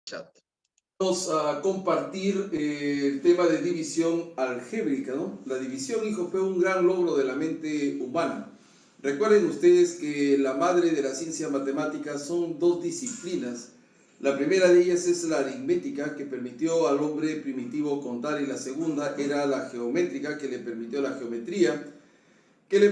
chat. Vamos a compartir el tema de división algébrica, ¿no? La división, hijo, fue un gran logro de la mente humana. Recuerden ustedes que la madre de la ciencia matemática son dos disciplinas. La primera de ellas es la aritmética, que permitió al hombre primitivo contar, y la segunda era la geométrica, que le permitió la geometría, que le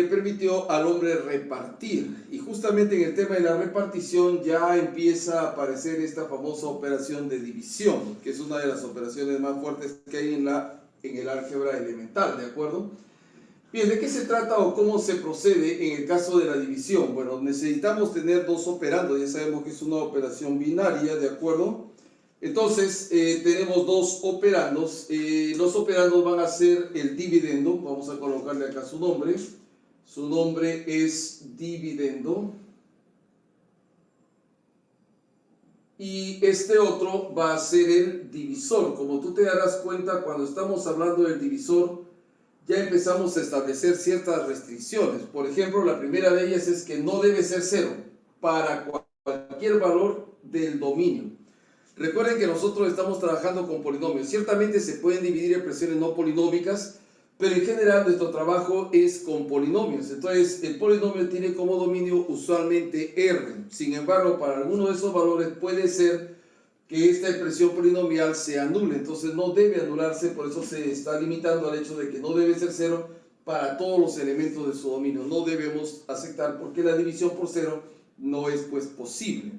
permitió al hombre repartir. Y justamente en el tema de la repartición ya empieza a aparecer esta famosa operación de división, que es una de las operaciones más fuertes que hay en el álgebra elemental, ¿de acuerdo? Bien, ¿de qué se trata o cómo se procede en el caso de la división? Bueno, necesitamos tener dos operandos, ya sabemos que es una operación binaria, ¿de acuerdo? Entonces, tenemos dos operandos. Los operandos van a ser el dividendo. Vamos a colocarle acá su nombre. Su nombre es dividendo. Y este otro va a ser el divisor. Como tú te darás cuenta, cuando estamos hablando del divisor, ya empezamos a establecer ciertas restricciones. Por ejemplo, la primera de ellas es que no debe ser cero para cualquier valor del dominio. Recuerden que nosotros estamos trabajando con polinomios. Ciertamente se pueden dividir expresiones no polinómicas, pero en general nuestro trabajo es con polinomios. Entonces, el polinomio tiene como dominio usualmente R. Sin embargo, para alguno de esos valores puede ser que esta expresión polinomial se anule. Entonces, no debe anularse, por eso se está limitando al hecho de que no debe ser cero para todos los elementos de su dominio. No debemos aceptar porque la división por cero no es pues posible.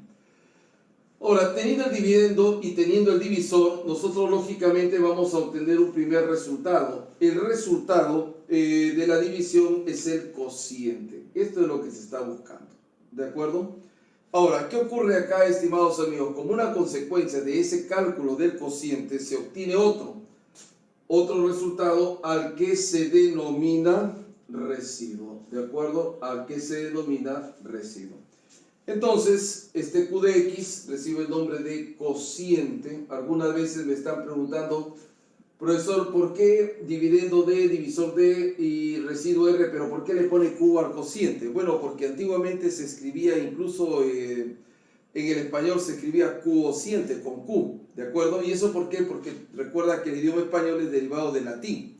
Ahora, teniendo el dividendo y teniendo el divisor, nosotros lógicamente vamos a obtener un primer resultado. El resultado de la división es el cociente. Esto es lo que se está buscando. ¿De acuerdo? Ahora, ¿qué ocurre acá, estimados amigos? Como una consecuencia de ese cálculo del cociente se obtiene otro resultado al que se denomina residuo. ¿De acuerdo? Al que se denomina residuo. Entonces, este Q de X recibe el nombre de cociente. Algunas veces me están preguntando, profesor, ¿por qué dividendo D, divisor D y residuo R, pero por qué le pone Q al cociente? Bueno, porque antiguamente se escribía, incluso en el español se escribía cociente con Q, ¿de acuerdo? ¿Y eso por qué? Porque recuerda que el idioma español es derivado del latín.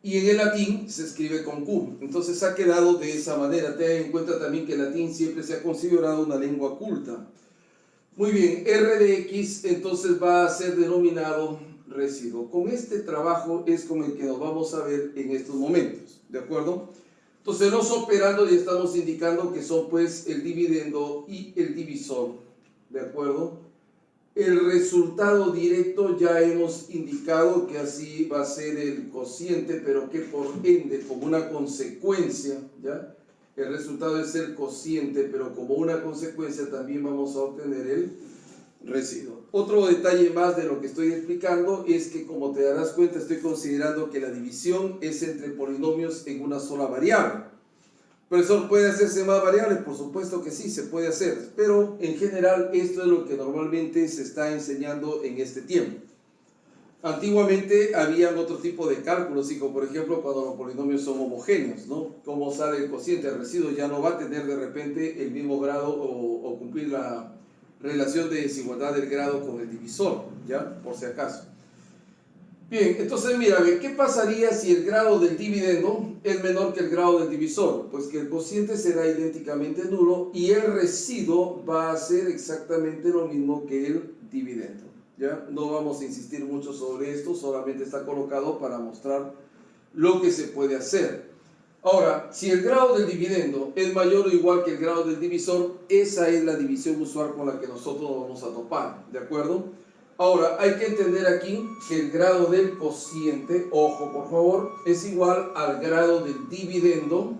Y en el latín se escribe con Q, entonces ha quedado de esa manera. Ten en cuenta también que el latín siempre se ha considerado una lengua culta. Muy bien, R de X entonces va a ser denominado residuo. Con este trabajo es con el que nos vamos a ver en estos momentos, ¿de acuerdo? Entonces los operandos ya estamos indicando que son pues el dividendo y el divisor, ¿de acuerdo? El resultado directo ya hemos indicado que así va a ser el cociente, pero que por ende, como una consecuencia, ¿ya? El resultado es el cociente, pero como una consecuencia también vamos a obtener el residuo. Otro detalle más de lo que estoy explicando es que, como te darás cuenta, estoy considerando que la división es entre polinomios en una sola variable. Profesor, ¿puede hacerse más variables? Por supuesto que sí, se puede hacer, pero en general esto es lo que normalmente se está enseñando en este tiempo. Antiguamente había otro tipo de cálculos, hijo, por ejemplo, cuando los polinomios son homogéneos, ¿no? ¿Cómo sale el cociente? El residuo ya no va a tener de repente el mismo grado o cumplir la relación de desigualdad del grado con el divisor, ¿ya? Por si acaso. Bien, entonces mira, ¿qué pasaría si el grado del dividendo es menor que el grado del divisor? Pues que el cociente será idénticamente nulo y el residuo va a ser exactamente lo mismo que el dividendo. ¿Ya? No vamos a insistir mucho sobre esto, solamente está colocado para mostrar lo que se puede hacer. Ahora, si el grado del dividendo es mayor o igual que el grado del divisor, esa es la división usual con la que nosotros nos vamos a topar, ¿de acuerdo? Ahora, hay que entender aquí que el grado del cociente, ojo por favor, es igual al grado del dividendo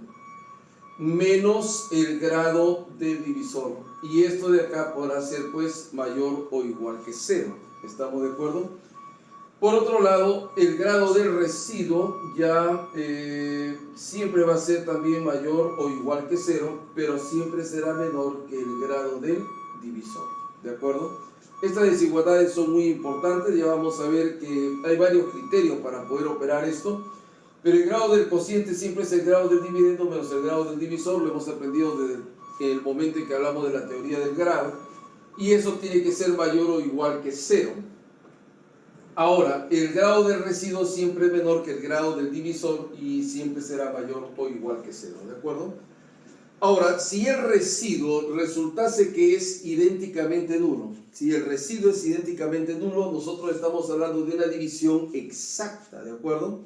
menos el grado del divisor. Y esto de acá podrá ser pues mayor o igual que 0. ¿Estamos de acuerdo? Por otro lado, el grado del residuo ya siempre va a ser también mayor o igual que 0, pero siempre será menor que el grado del divisor. ¿De acuerdo? Estas desigualdades son muy importantes, ya vamos a ver que hay varios criterios para poder operar esto, pero el grado del cociente siempre es el grado del dividendo menos el grado del divisor, lo hemos aprendido desde el momento en que hablamos de la teoría del grado. y eso tiene que ser mayor o igual que 0. Ahora, el grado del residuo siempre es menor que el grado del divisor y siempre será mayor o igual que 0, ¿de acuerdo? Ahora, si el residuo resultase que es idénticamente nulo, si el residuo es idénticamente nulo, nosotros estamos hablando de una división exacta, ¿de acuerdo?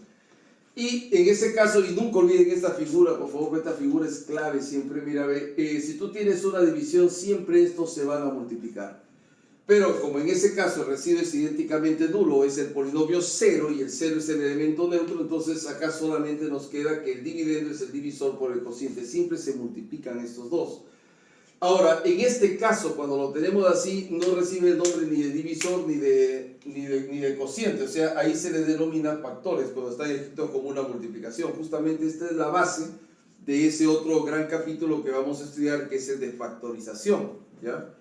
Y en ese caso, y nunca olviden esta figura, por favor, esta figura es clave siempre. Mira, si tú tienes una división, siempre estos se van a multiplicar. Pero como en ese caso el residuo es idénticamente nulo, es el polinomio 0 y el 0 es el elemento neutro, entonces acá solamente nos queda que el dividendo es el divisor por el cociente. Siempre se multiplican estos dos. Ahora, en este caso, cuando lo tenemos así, no recibe el nombre ni de divisor ni de cociente. O sea, ahí se le denomina factores cuando está escrito como una multiplicación. Justamente esta es la base de ese otro gran capítulo que vamos a estudiar, que es el de factorización, ¿ya?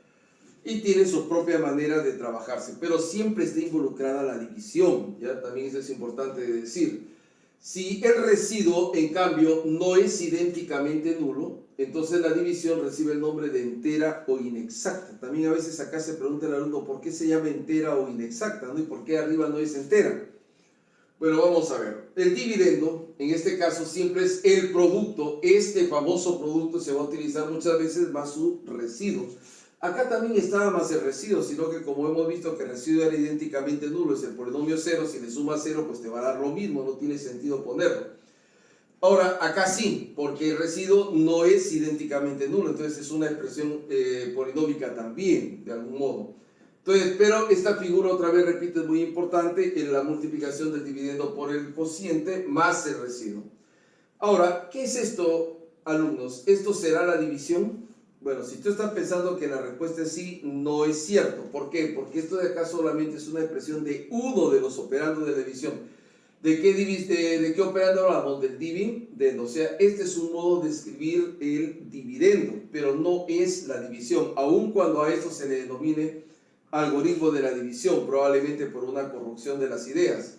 Y tiene su propia manera de trabajarse, pero siempre está involucrada la división, ¿ya? También eso es importante de decir. Si el residuo, en cambio, no es idénticamente nulo, entonces la división recibe el nombre de entera o inexacta. También a veces acá se pregunta el alumno por qué se llama entera o inexacta, ¿no? Y por qué arriba no es entera. Bueno, vamos a ver. El dividendo, en este caso, siempre es el producto. Este famoso producto se va a utilizar muchas veces más su residuo. Acá también estaba más el residuo, sino que como hemos visto que el residuo era idénticamente nulo, es el polinomio 0, si le sumas 0 pues te va a dar lo mismo, no tiene sentido ponerlo. Ahora, acá sí, porque el residuo no es idénticamente nulo, entonces es una expresión polinómica también, de algún modo. Entonces, pero esta figura, otra vez repito, es muy importante en la multiplicación del dividendo por el cociente más el residuo. Ahora, ¿qué es esto, alumnos? ¿Esto será la división? Bueno, si tú estás pensando que la respuesta es sí, no es cierto. ¿Por qué? Porque esto de acá solamente es una expresión de uno de los operandos de la división. ¿De qué operando hablamos? Del dividendo. O sea, este es un modo de escribir el dividendo, pero no es la división, aun cuando a esto se le denomine algoritmo de la división, probablemente por una corrupción de las ideas.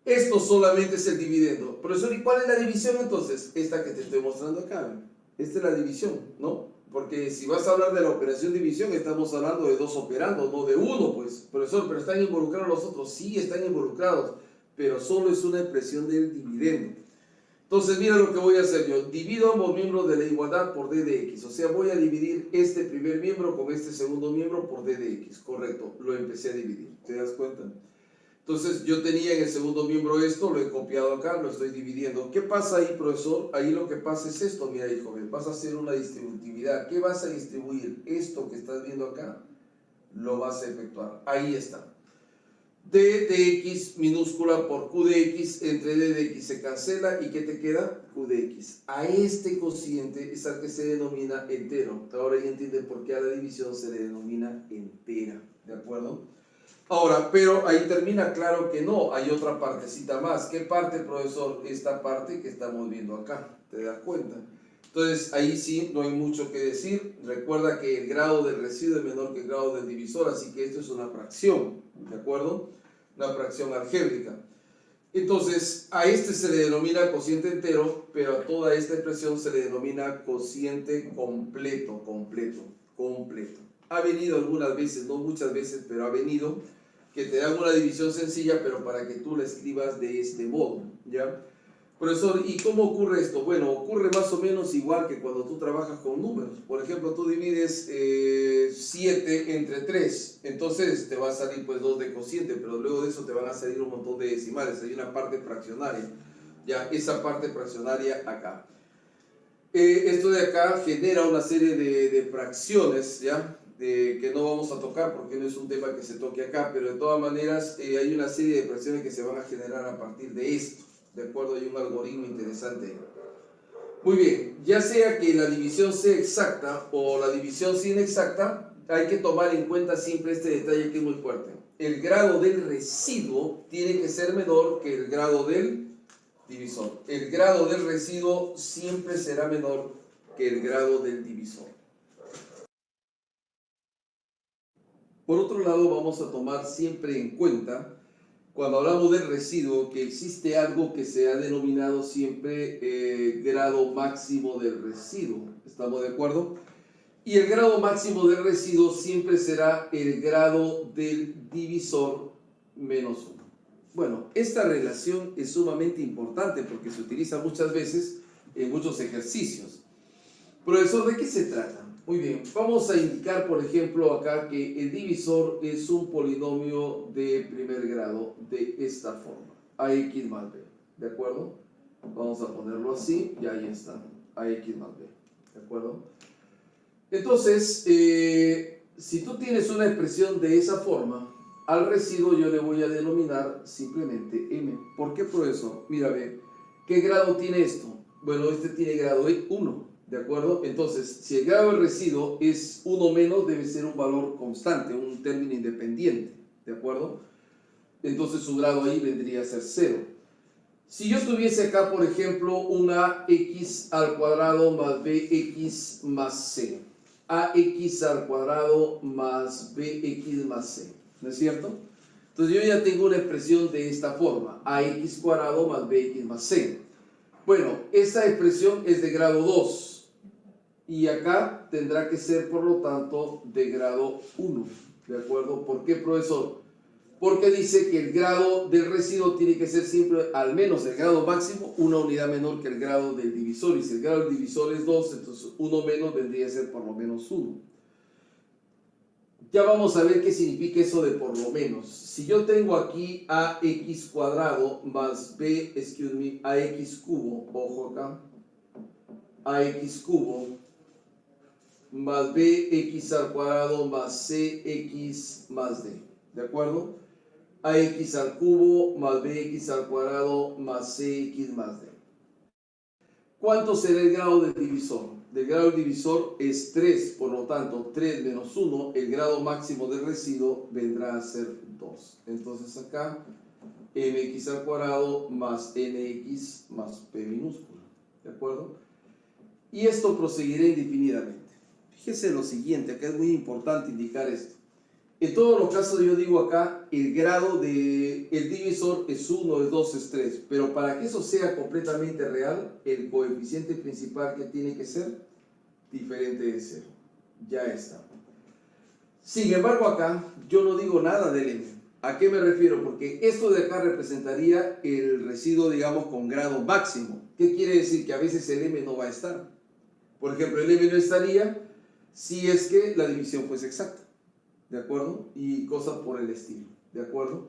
Esto solamente es el dividendo. Profesor, ¿y cuál es la división entonces? Esta que te estoy mostrando acá. Esta es la división, ¿no? Porque si vas a hablar de la operación división, estamos hablando de dos operandos, no de uno, pues. Profesor, ¿pero están involucrados los otros? Sí, están involucrados, pero solo es una expresión del dividendo. Entonces, mira lo que voy a hacer yo. Divido ambos miembros de la igualdad por d de x. O sea, voy a dividir este primer miembro con este segundo miembro por d de x. Correcto, lo empecé a dividir. ¿Te das cuenta? Entonces, yo tenía en el segundo miembro esto, lo he copiado acá, lo estoy dividiendo. ¿Qué pasa ahí, profesor? Ahí lo que pasa es esto, mira ahí, joven. Vas a hacer una distributividad. ¿Qué vas a distribuir? Esto que estás viendo acá, lo vas a efectuar. Ahí está. D de x minúscula por q de x, entre d de x se cancela, ¿y qué te queda? Q de x. A este cociente es al que se denomina entero. Ahora ya entiendes por qué a la división se le denomina entera, ¿de acuerdo? Ahora, pero ahí termina claro que no, hay otra partecita más. ¿Qué parte, profesor? Esta parte que estamos viendo acá, ¿te das cuenta? Entonces, ahí sí, no hay mucho que decir. Recuerda que el grado del residuo es menor que el grado del divisor, así que esto es una fracción, ¿de acuerdo? Una fracción algébrica. Entonces, a este se le denomina cociente entero, pero a toda esta expresión se le denomina cociente completo. Ha venido algunas veces, no muchas veces, pero ha venido que te dan una división sencilla, pero para que tú la escribas de este modo, ¿ya? Profesor, ¿y cómo ocurre esto? Bueno, ocurre más o menos igual que cuando tú trabajas con números. Por ejemplo, tú divides 7 entre 3, entonces te va a salir pues 2 de cociente, pero luego de eso te van a salir un montón de decimales, hay una parte fraccionaria, ya, esa parte fraccionaria acá. Esto de acá genera una serie de fracciones, ¿ya? Que no vamos a tocar porque no es un tema que se toque acá, pero de todas maneras hay una serie de fracciones que se van a generar a partir de esto, ¿de acuerdo? Hay un algoritmo interesante. Muy bien, ya sea que la división sea exacta o la división sea inexacta, hay que tomar en cuenta siempre este detalle que es muy fuerte. El grado del residuo tiene que ser menor que el grado del divisor. El grado del residuo siempre será menor que el grado del divisor. Por otro lado, vamos a tomar siempre en cuenta, cuando hablamos del residuo, que existe algo que se ha denominado siempre grado máximo del residuo. ¿Estamos de acuerdo? Y el grado máximo del residuo siempre será el grado del divisor menos 1. Bueno, esta relación es sumamente importante porque se utiliza muchas veces en muchos ejercicios. Profesor, ¿de qué se trata? Muy bien, vamos a indicar, por ejemplo, acá que el divisor es un polinomio de primer grado de esta forma, ax más b, ¿de acuerdo? Vamos a ponerlo así y ahí está, ax más b, ¿de acuerdo? Entonces, si tú tienes una expresión de esa forma, al residuo yo le voy a denominar simplemente m. ¿Por qué, profesor? Mira, ve, ¿qué grado tiene esto? Bueno, este tiene grado 1. ¿De acuerdo? Entonces, si el grado del residuo es 1 menos, debe ser un valor constante, un término independiente. ¿De acuerdo? Entonces su grado ahí vendría a ser 0. Si yo tuviese acá, por ejemplo, una x al cuadrado más bx más c. Ax al cuadrado más bx más c. ¿No es cierto? Entonces yo ya tengo una expresión de esta forma. Ax cuadrado más bx más c. Bueno, esta expresión es de grado 2. Y acá tendrá que ser, por lo tanto, de grado 1. ¿De acuerdo? ¿Por qué, profesor? Porque dice que el grado del residuo tiene que ser siempre, al menos el grado máximo, una unidad menor que el grado del divisor. Y si el grado del divisor es 2, entonces 1 menos vendría a ser por lo menos 1. Ya vamos a ver qué significa eso de por lo menos. Si yo tengo aquí ax cuadrado más ax cubo, ojo acá, ax cubo más bx al cuadrado más cx más d, ¿de acuerdo? Ax al cubo más bx al cuadrado más cx más d. ¿Cuánto será el grado del divisor? El grado del divisor es 3, por lo tanto 3 menos 1, el grado máximo del residuo vendrá a ser 2. Entonces acá mx al cuadrado más nx más p minúscula, ¿de acuerdo? Y esto proseguirá indefinidamente. Fíjese lo siguiente, acá es muy importante indicar esto. En todos los casos yo digo acá, el grado del divisor es 1, es 2, es 3. Pero para que eso sea completamente real, el coeficiente principal que tiene que ser diferente de 0. Ya está. Sin embargo acá, yo no digo nada del m. ¿A qué me refiero? Porque esto de acá representaría el residuo, digamos, con grado máximo. ¿Qué quiere decir? Que a veces el m no va a estar. Por ejemplo, el m no estaría si es que la división fuese exacta, ¿de acuerdo? Y cosas por el estilo, ¿de acuerdo?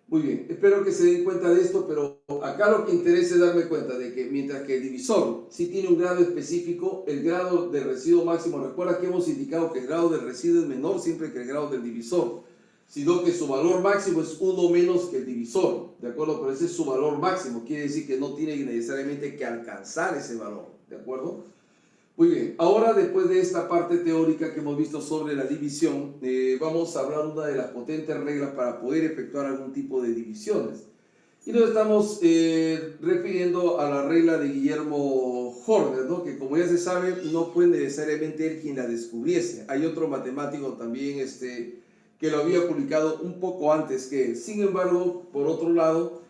Muy bien, espero que se den cuenta de esto, pero acá lo que interesa es darme cuenta de que mientras que el divisor sí tiene un grado específico, el grado del residuo máximo, recuerda que hemos indicado que el grado del residuo es menor siempre que el grado del divisor, sino que su valor máximo es 1 menos que el divisor, ¿de acuerdo? Pero ese es su valor máximo, quiere decir que no tiene necesariamente que alcanzar ese valor, ¿de acuerdo? Muy bien, ahora después de esta parte teórica que hemos visto sobre la división, vamos a hablar de una de las potentes reglas para poder efectuar algún tipo de divisiones. Y nos estamos refiriendo a la regla de Guillermo Horner, ¿no? Que como ya se sabe, no fue necesariamente él quien la descubriese. Hay otro matemático también que lo había publicado un poco antes que él. Sin embargo, por otro lado,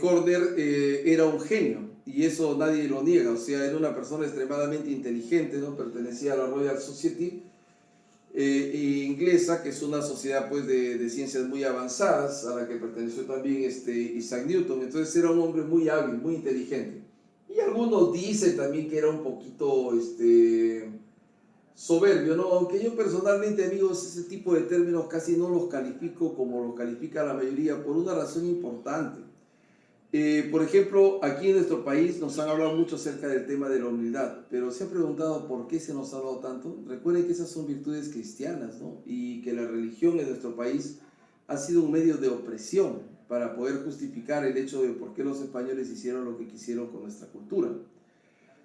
Horner era un genio. Y eso nadie lo niega, o sea, era una persona extremadamente inteligente, ¿no? Pertenecía a la Royal Society inglesa, que es una sociedad pues de ciencias muy avanzadas, a la que perteneció también Isaac Newton. Entonces era un hombre muy hábil, muy inteligente. Y algunos dicen también que era un poquito soberbio, ¿no? Aunque yo personalmente, amigos, ese tipo de términos casi no los califico como los califica la mayoría, por una razón importante. Por ejemplo, aquí en nuestro país nos han hablado mucho acerca del tema de la humildad, pero se han preguntado por qué se nos ha hablado tanto. Recuerden que esas son virtudes cristianas, ¿no? Y que la religión en nuestro país ha sido un medio de opresión para poder justificar el hecho de por qué los españoles hicieron lo que quisieron con nuestra cultura.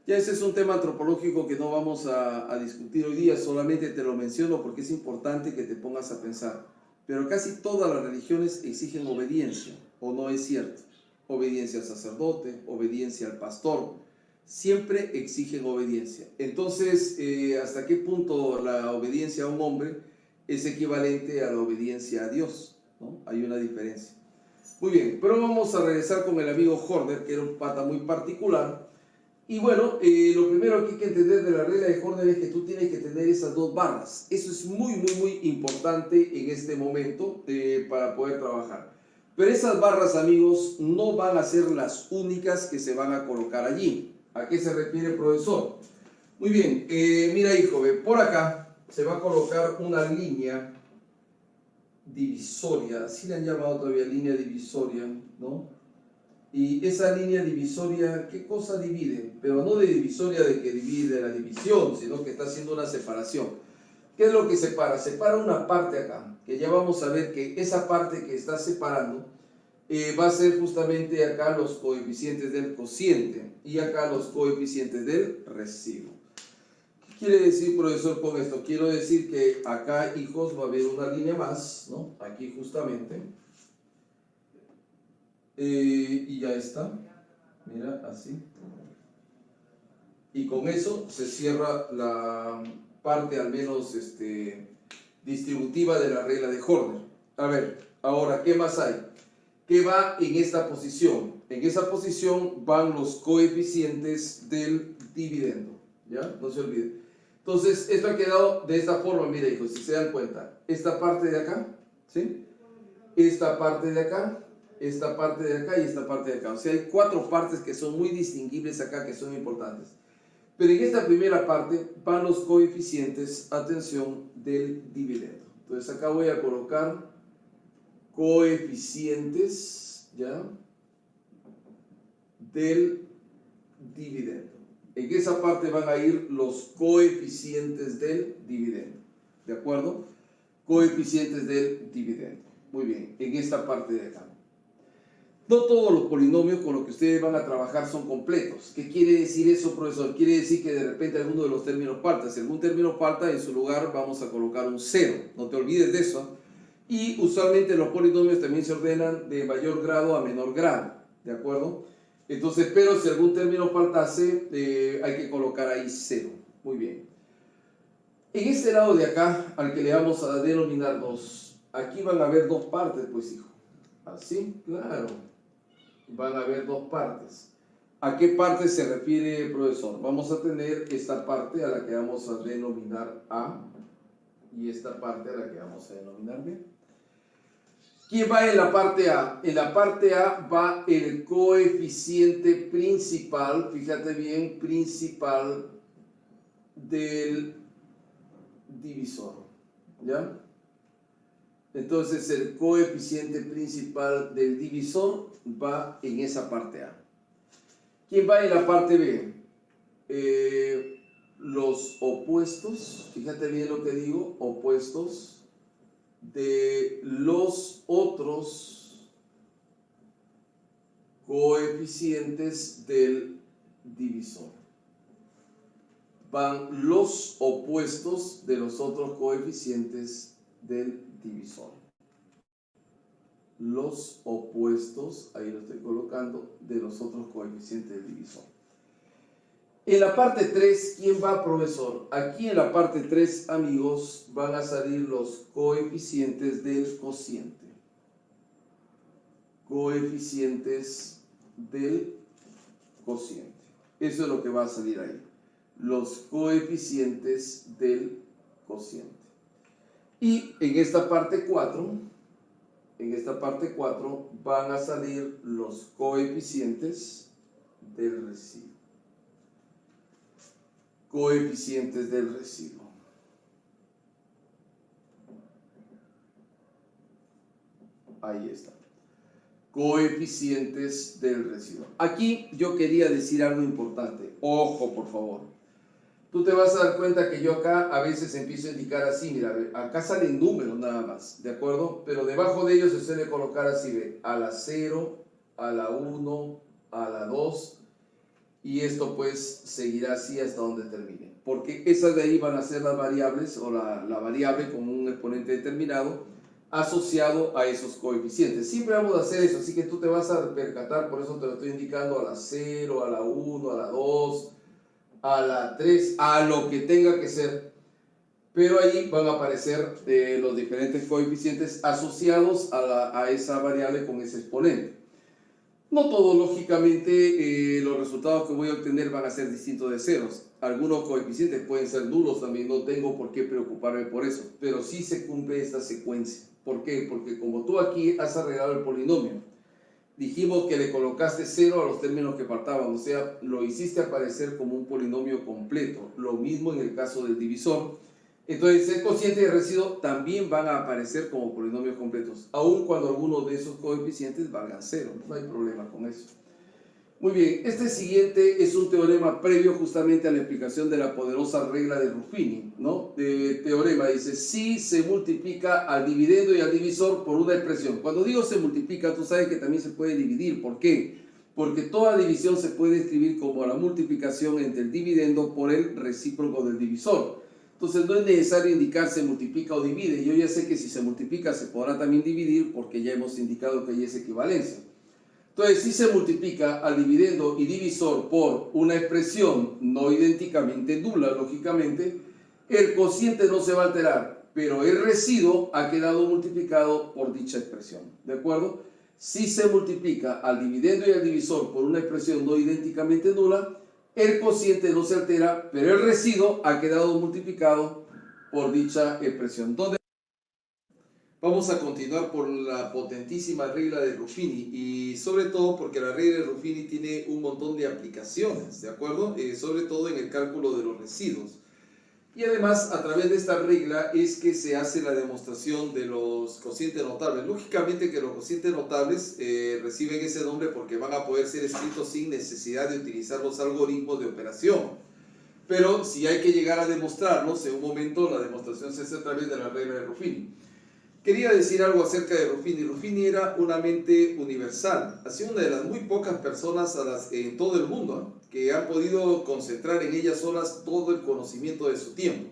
Ya ese es un tema antropológico que no vamos a discutir hoy día, solamente te lo menciono porque es importante que te pongas a pensar. Pero casi todas las religiones exigen obediencia, ¿o no es cierto? Obediencia al sacerdote, obediencia al pastor, siempre exigen obediencia. Entonces, ¿hasta qué punto la obediencia a un hombre es equivalente a la obediencia a Dios? ¿No? Hay una diferencia. Muy bien, pero vamos a regresar con el amigo Horner, que era un pata muy particular, Y bueno, lo primero que hay que entender de la regla de Horner es que tú tienes que tener esas dos barras. Eso es muy importante en este momento para poder trabajar. Pero esas barras, amigos, no van a ser las únicas que se van a colocar allí. ¿A qué se refiere, profesor? Muy bien, mira hijo, ve, por acá se va a colocar una línea divisoria, así le han llamado todavía línea divisoria, ¿no? Y esa línea divisoria, ¿qué cosa divide? Pero no de divisoria de que divide la división, sino que está haciendo una separación. ¿Qué es lo que separa? Separa una parte acá, que ya vamos a ver que esa parte que está separando va a ser justamente acá los coeficientes del cociente y acá los coeficientes del residuo. ¿Qué quiere decir, profesor, con esto? Quiero decir que acá, hijos, va a haber una línea más, ¿no? Aquí justamente. Y ya está. Mira, así. Y con eso se cierra la parte, al menos, distributiva de la regla de Horner. A ver, ahora, ¿qué más hay? ¿Qué va en esta posición? En esa posición van los coeficientes del dividendo. ¿Ya? No se olviden. Entonces, esto ha quedado de esta forma, mira hijos, si se dan cuenta. Esta parte de acá, ¿sí? Esta parte de acá, esta parte de acá y esta parte de acá. O sea, hay cuatro partes que son muy distinguibles acá, que son importantes. Pero en esta primera parte van los coeficientes, atención, del dividendo. Entonces acá voy a colocar coeficientes, ¿ya? Del dividendo. En esa parte van a ir los coeficientes del dividendo. ¿De acuerdo? Coeficientes del dividendo. Muy bien, en esta parte de acá. No todos los polinomios con los que ustedes van a trabajar son completos. ¿Qué quiere decir eso, profesor? Quiere decir que de repente alguno de los términos falta. Si algún término falta, en su lugar vamos a colocar un 0. No te olvides de eso. Y usualmente los polinomios también se ordenan de mayor grado a menor grado. ¿De acuerdo? Entonces, pero si algún término faltase, hay que colocar ahí 0. Muy bien. En este lado de acá, al que le vamos a denominar 2, aquí van a haber dos partes, pues hijo. Así, claro. Van a haber dos partes. ¿A qué parte se refiere, profesor? Vamos a tener esta parte a la que vamos a denominar A y esta parte a la que vamos a denominar B. ¿Quién va en la parte A? En la parte A va el coeficiente principal, fíjate bien, principal del divisor, ¿ya? Entonces el coeficiente principal del divisor va en esa parte A. ¿Quién va en la parte B? Los opuestos, fíjate bien lo que digo, opuestos de los otros coeficientes del divisor. Van los opuestos de los otros coeficientes del divisor. Los opuestos, ahí lo estoy colocando, de los otros coeficientes del divisor. En la parte 3, ¿quién va, profesor? Aquí en la parte 3, amigos, van a salir los coeficientes del cociente. Coeficientes del cociente. Eso es lo que va a salir ahí. Los coeficientes del cociente. Y en esta parte 4, van a salir los coeficientes del residuo. Coeficientes del residuo. Ahí está. Coeficientes del residuo. Aquí yo quería decir algo importante. Ojo, por favor. Tú te vas a dar cuenta que yo acá a veces empiezo a indicar así, mira, acá salen números nada más, ¿de acuerdo? Pero debajo de ellos se suele colocar así, ve, a la 0, a la 1, a la 2, y esto pues seguirá así hasta donde termine. Porque esas de ahí van a ser las variables, o la variable como un exponente determinado, asociado a esos coeficientes. Siempre vamos a hacer eso, así que tú te vas a percatar, por eso te lo estoy indicando a la 0, a la 1, a la 2, a la 3, a lo que tenga que ser, pero ahí van a aparecer los diferentes coeficientes asociados a esa variable con ese exponente. No todo, lógicamente, los resultados que voy a obtener van a ser distintos de ceros. Algunos coeficientes pueden ser nulos también, no tengo por qué preocuparme por eso, pero sí se cumple esta secuencia. ¿Por qué? Porque como tú aquí has arreglado el polinomio, dijimos que le colocaste 0 a los términos que faltaban, o sea, lo hiciste aparecer como un polinomio completo. Lo mismo en el caso del divisor. Entonces, el cociente y el residuo también van a aparecer como polinomios completos, aun cuando algunos de esos coeficientes valgan 0. No hay problema con eso. Muy bien, este siguiente es un teorema previo justamente a la explicación de la poderosa regla de Ruffini, ¿no? Teorema dice, si se multiplica al dividendo y al divisor por una expresión. Cuando digo se multiplica, tú sabes que también se puede dividir. ¿Por qué? Porque toda división se puede escribir como la multiplicación entre el dividendo por el recíproco del divisor. Entonces no es necesario indicar se multiplica o divide. Yo ya sé que si se multiplica se podrá también dividir porque ya hemos indicado que hay esa equivalencia. Entonces, si se multiplica al dividendo y divisor por una expresión no idénticamente nula, lógicamente, el cociente no se va a alterar, pero el residuo ha quedado multiplicado por dicha expresión. ¿De acuerdo? Si se multiplica al dividendo y al divisor por una expresión no idénticamente nula, el cociente no se altera, pero el residuo ha quedado multiplicado por dicha expresión. Vamos a continuar por la potentísima regla de Ruffini y sobre todo porque la regla de Ruffini tiene un montón de aplicaciones, ¿de acuerdo? Sobre todo en el cálculo de los residuos. Y además, a través de esta regla es que se hace la demostración de los cocientes notables. Lógicamente que los cocientes notables reciben ese nombre porque van a poder ser escritos sin necesidad de utilizar los algoritmos de operación. Pero si hay que llegar a demostrarlos, en un momento la demostración se hace a través de la regla de Ruffini. Quería decir algo acerca de Ruffini. Ruffini era una mente universal. Ha sido una de las muy pocas personas en todo el mundo que han podido concentrar en ellas solas todo el conocimiento de su tiempo.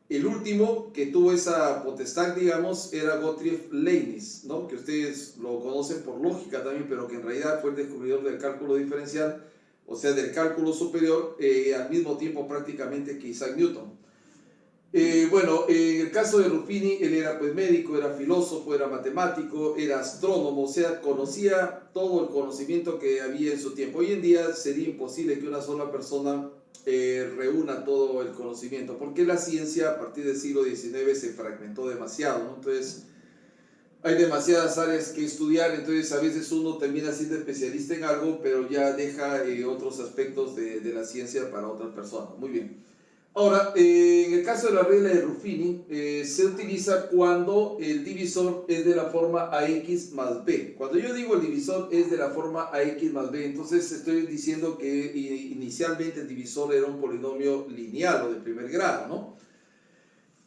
El último que tuvo esa potestad, digamos, era Gottlieb Leibniz, ¿no? Que ustedes lo conocen por lógica también, pero que en realidad fue el descubridor del cálculo diferencial, o sea, del cálculo superior, al mismo tiempo prácticamente que Isaac Newton. Bueno, en el caso de Ruffini, él era pues médico, era filósofo, era matemático, era astrónomo, o sea, conocía todo el conocimiento que había en su tiempo. Hoy en día sería imposible que una sola persona reúna todo el conocimiento, porque la ciencia a partir del siglo XIX se fragmentó demasiado, ¿no? Entonces, hay demasiadas áreas que estudiar, entonces a veces uno termina siendo especialista en algo, pero ya deja otros aspectos de la ciencia para otras personas. Muy bien. Ahora, en el caso de la regla de Ruffini, se utiliza cuando el divisor es de la forma ax más b. Cuando yo digo el divisor es de la forma ax más b, entonces estoy diciendo que inicialmente el divisor era un polinomio lineal o de primer grado, ¿no?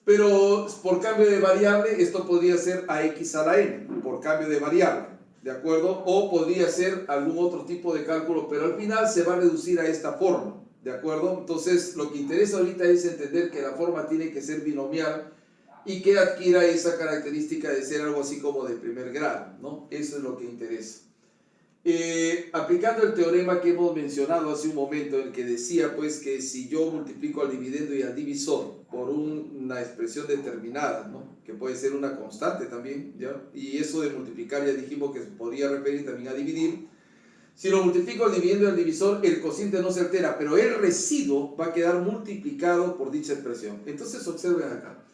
Pero por cambio de variable, esto podría ser ax a la n, por cambio de variable, ¿de acuerdo? O podría ser algún otro tipo de cálculo, pero al final se va a reducir a esta forma. ¿De acuerdo? Entonces, lo que interesa ahorita es entender que la forma tiene que ser binomial y que adquiera esa característica de ser algo así como de primer grado, ¿no? Eso es lo que interesa. Aplicando el teorema que hemos mencionado hace un momento, en el que decía pues que si yo multiplico al dividendo y al divisor por una expresión determinada, ¿no? Que puede ser una constante también, ¿ya? Y eso de multiplicar ya dijimos que se podría referir también a dividir. Si lo multiplico al dividendo y al divisor, el cociente no se altera, pero el residuo va a quedar multiplicado por dicha expresión. Entonces observen acá.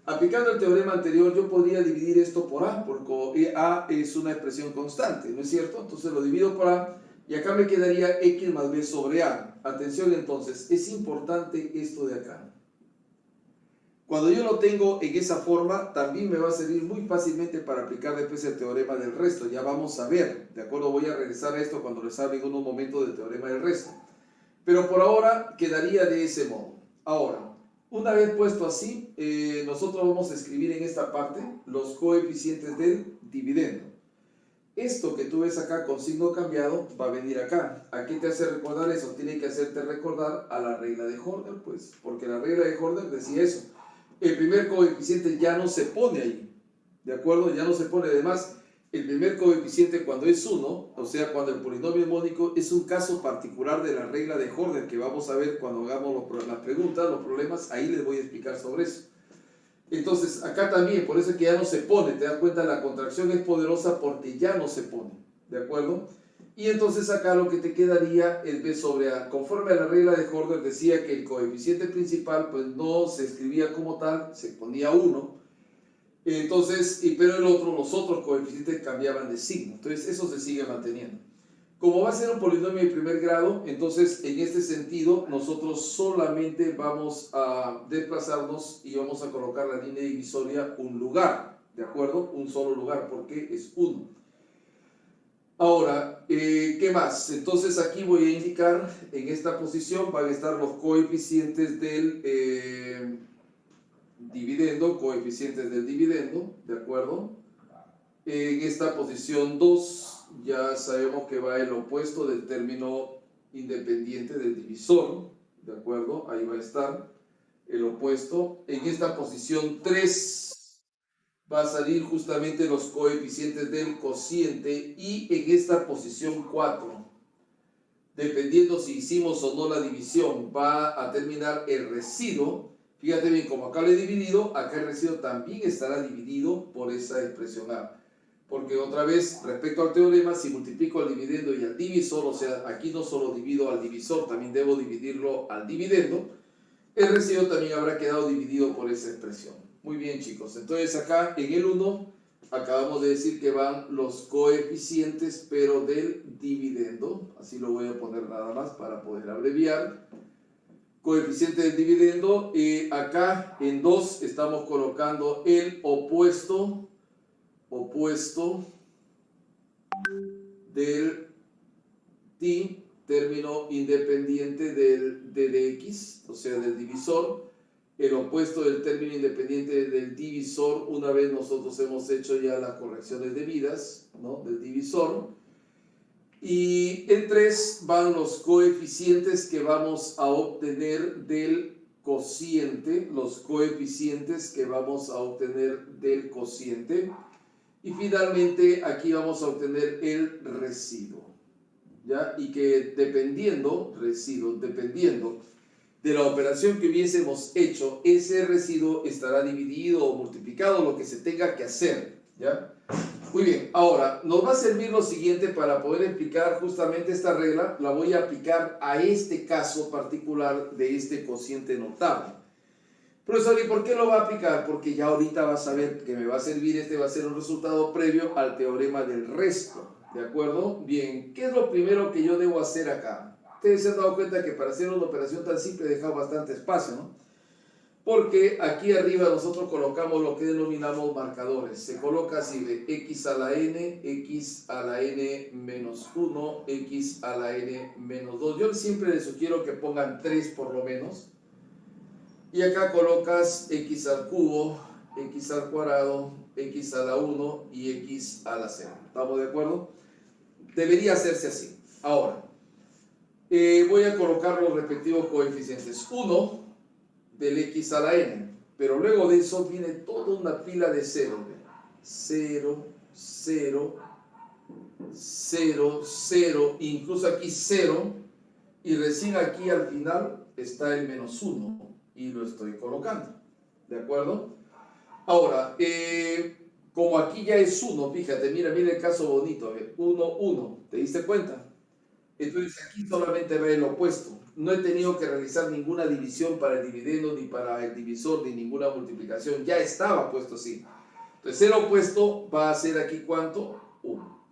Aplicando el teorema anterior, yo podría dividir esto por A, porque A es una expresión constante, ¿no es cierto? Entonces lo divido por A y acá me quedaría X más B sobre A. Atención entonces, es importante esto de acá. Cuando yo lo tengo en esa forma, también me va a servir muy fácilmente para aplicar después el teorema del resto. Ya vamos a ver, ¿de acuerdo? Voy a regresar a esto cuando les hable en unos momentos del teorema del resto. Pero por ahora quedaría de ese modo. Ahora, una vez puesto así, nosotros vamos a escribir en esta parte los coeficientes del dividendo. Esto que tú ves acá con signo cambiado va a venir acá. ¿A qué te hace recordar eso? Tiene que hacerte recordar a la regla de Horner, pues, porque la regla de Horner decía eso. El primer coeficiente ya no se pone ahí, ¿de acuerdo? Ya no se pone. Además, el primer coeficiente cuando es 1, o sea, cuando el polinomio es mónico, es un caso particular de la regla de Horner que vamos a ver cuando hagamos las preguntas, los problemas, ahí les voy a explicar sobre eso. Entonces, acá también, por eso es que ya no se pone, te das cuenta, la contracción es poderosa porque ya no se pone, ¿de acuerdo? Y entonces acá lo que te quedaría es B sobre A. Conforme a la regla de Horner decía que el coeficiente principal pues no se escribía como tal, se ponía 1. Entonces, pero los otros coeficientes cambiaban de signo. Entonces eso se sigue manteniendo. Como va a ser un polinomio de primer grado, entonces en este sentido nosotros solamente vamos a desplazarnos y vamos a colocar la línea divisoria un lugar, ¿de acuerdo? Un solo lugar, porque es 1. Ahora, ¿qué más? Entonces aquí voy a indicar, en esta posición van a estar los coeficientes del dividendo, ¿de acuerdo? En esta posición 2 ya sabemos que va el opuesto del término independiente del divisor, ¿de acuerdo? Ahí va a estar el opuesto. En esta posición 3 va a salir justamente los coeficientes del cociente, y en esta posición 4, dependiendo si hicimos o no la división, va a terminar el residuo. Fíjate bien, como acá lo he dividido, acá el residuo también estará dividido por esa expresión A. Porque otra vez, respecto al teorema, si multiplico al dividendo y al divisor, o sea, aquí no solo divido al divisor, también debo dividirlo al dividendo, el residuo también habrá quedado dividido por esa expresión. Muy bien, chicos. Entonces acá en el 1 acabamos de decir que van los coeficientes, pero del dividendo. Así lo voy a poner nada más para poder abreviar. Coeficiente del dividendo. Acá en 2 estamos colocando el opuesto del término independiente del dx, o sea, del divisor. El opuesto del término independiente del divisor, una vez nosotros hemos hecho ya las correcciones debidas, ¿no?, del divisor. Y en 3 van los coeficientes que vamos a obtener del cociente, y finalmente aquí vamos a obtener el residuo, ¿ya? Y que dependiendo de la operación que hubiésemos hecho, ese residuo estará dividido o multiplicado, lo que se tenga que hacer, ¿ya? Muy bien, ahora nos va a servir lo siguiente para poder explicar justamente esta regla. La voy a aplicar a este caso particular de este cociente notable. Profesor, ¿y por qué lo va a aplicar? Porque ya ahorita vas a ver que me va a servir, este va a ser un resultado previo al teorema del resto, ¿de acuerdo? Bien, ¿qué es lo primero que yo debo hacer acá? Ustedes se han dado cuenta que para hacer una operación tan simple he dejado bastante espacio, ¿no? Porque aquí arriba nosotros colocamos lo que denominamos marcadores. Se coloca así de x a la n menos 1, x a la n menos 2. Yo siempre les sugiero que pongan 3 por lo menos. Y acá colocas x al cubo, x al cuadrado, x a la 1 y x a la 0. ¿Estamos de acuerdo? Debería hacerse así. Ahora, voy a colocar los respectivos coeficientes. 1 del x a la n, pero luego de eso viene toda una pila de 0. 0, 0, 0, 0, incluso aquí 0, y recién aquí al final está el menos 1. Y lo estoy colocando, ¿de acuerdo? Ahora, como aquí ya es 1, fíjate, mira el caso bonito, 1, 1, ¿te diste cuenta? Entonces aquí solamente ve el opuesto. No he tenido que realizar ninguna división para el dividendo, ni para el divisor, ni ninguna multiplicación, ya estaba puesto así. Entonces el opuesto va a ser aquí, ¿cuánto? 1.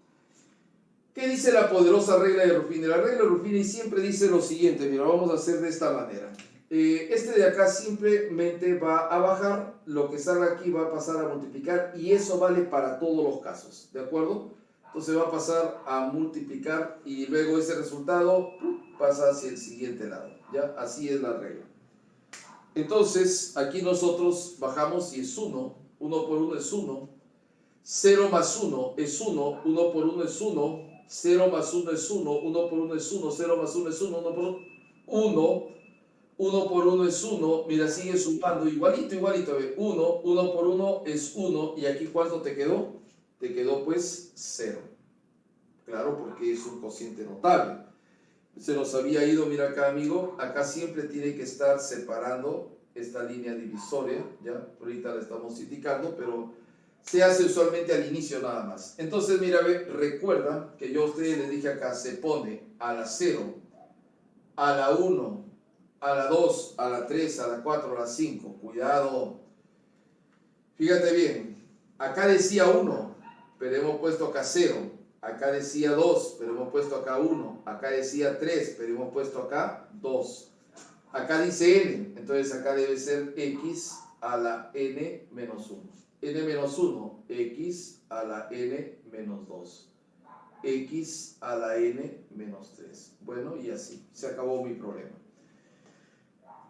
¿Qué dice la poderosa regla de Ruffini? La regla de Ruffini siempre dice lo siguiente, mira, vamos a hacer de esta manera. Este de acá simplemente va a bajar, lo que salga aquí va a pasar a multiplicar, y eso vale para todos los casos, ¿de acuerdo? Entonces va a pasar a multiplicar y luego ese resultado pasa hacia el siguiente lado, ¿ya? Así es la regla. Entonces aquí nosotros bajamos y es 1, 1 por 1 es 1, 0 más 1 es 1, 1 por 1 es 1, 0 más 1 es 1, 1 por 1 es 1, 0 más 1 es 1, 1 por 1, 1 por 1 es 1, mira, sigue sumando, igualito, 1, 1 por 1 es 1, y aquí ¿cuánto te quedó? Te quedó pues 0. Claro, porque es un cociente notable. Se nos había ido, mira acá, amigo, acá siempre tiene que estar separando esta línea divisoria, ya, ahorita la estamos indicando, pero se hace usualmente al inicio nada más. Entonces, mira, recuerda que yo a ustedes les dije acá, se pone a la 0, a la 1, a la 2, a la 3, a la 4, a la 5. Cuidado. Fíjate bien. Acá decía 1, pero hemos puesto acá 0. Acá decía 2, pero hemos puesto acá 1. Acá decía 3, pero hemos puesto acá 2. Acá dice n, entonces acá debe ser x a la n menos 1. N menos 1, x a la n menos 2. X a la n menos 3. Bueno, y así, se acabó mi problema.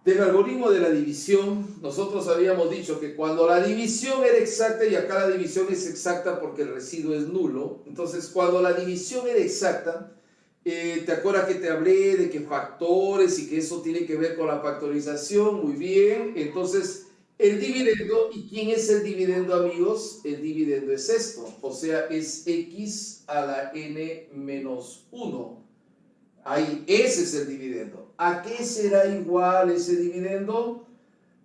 Del algoritmo de la división, nosotros habíamos dicho que cuando la división era exacta, y acá la división es exacta porque el residuo es nulo, entonces cuando la división era exacta, ¿te acuerdas que te hablé de que factores y que eso tiene que ver con la factorización? Muy bien, entonces el dividendo, ¿y quién es el dividendo, amigos? El dividendo es esto, o sea, es x a la n menos 1. Ahí, ese es el dividendo. ¿A qué será igual ese dividendo?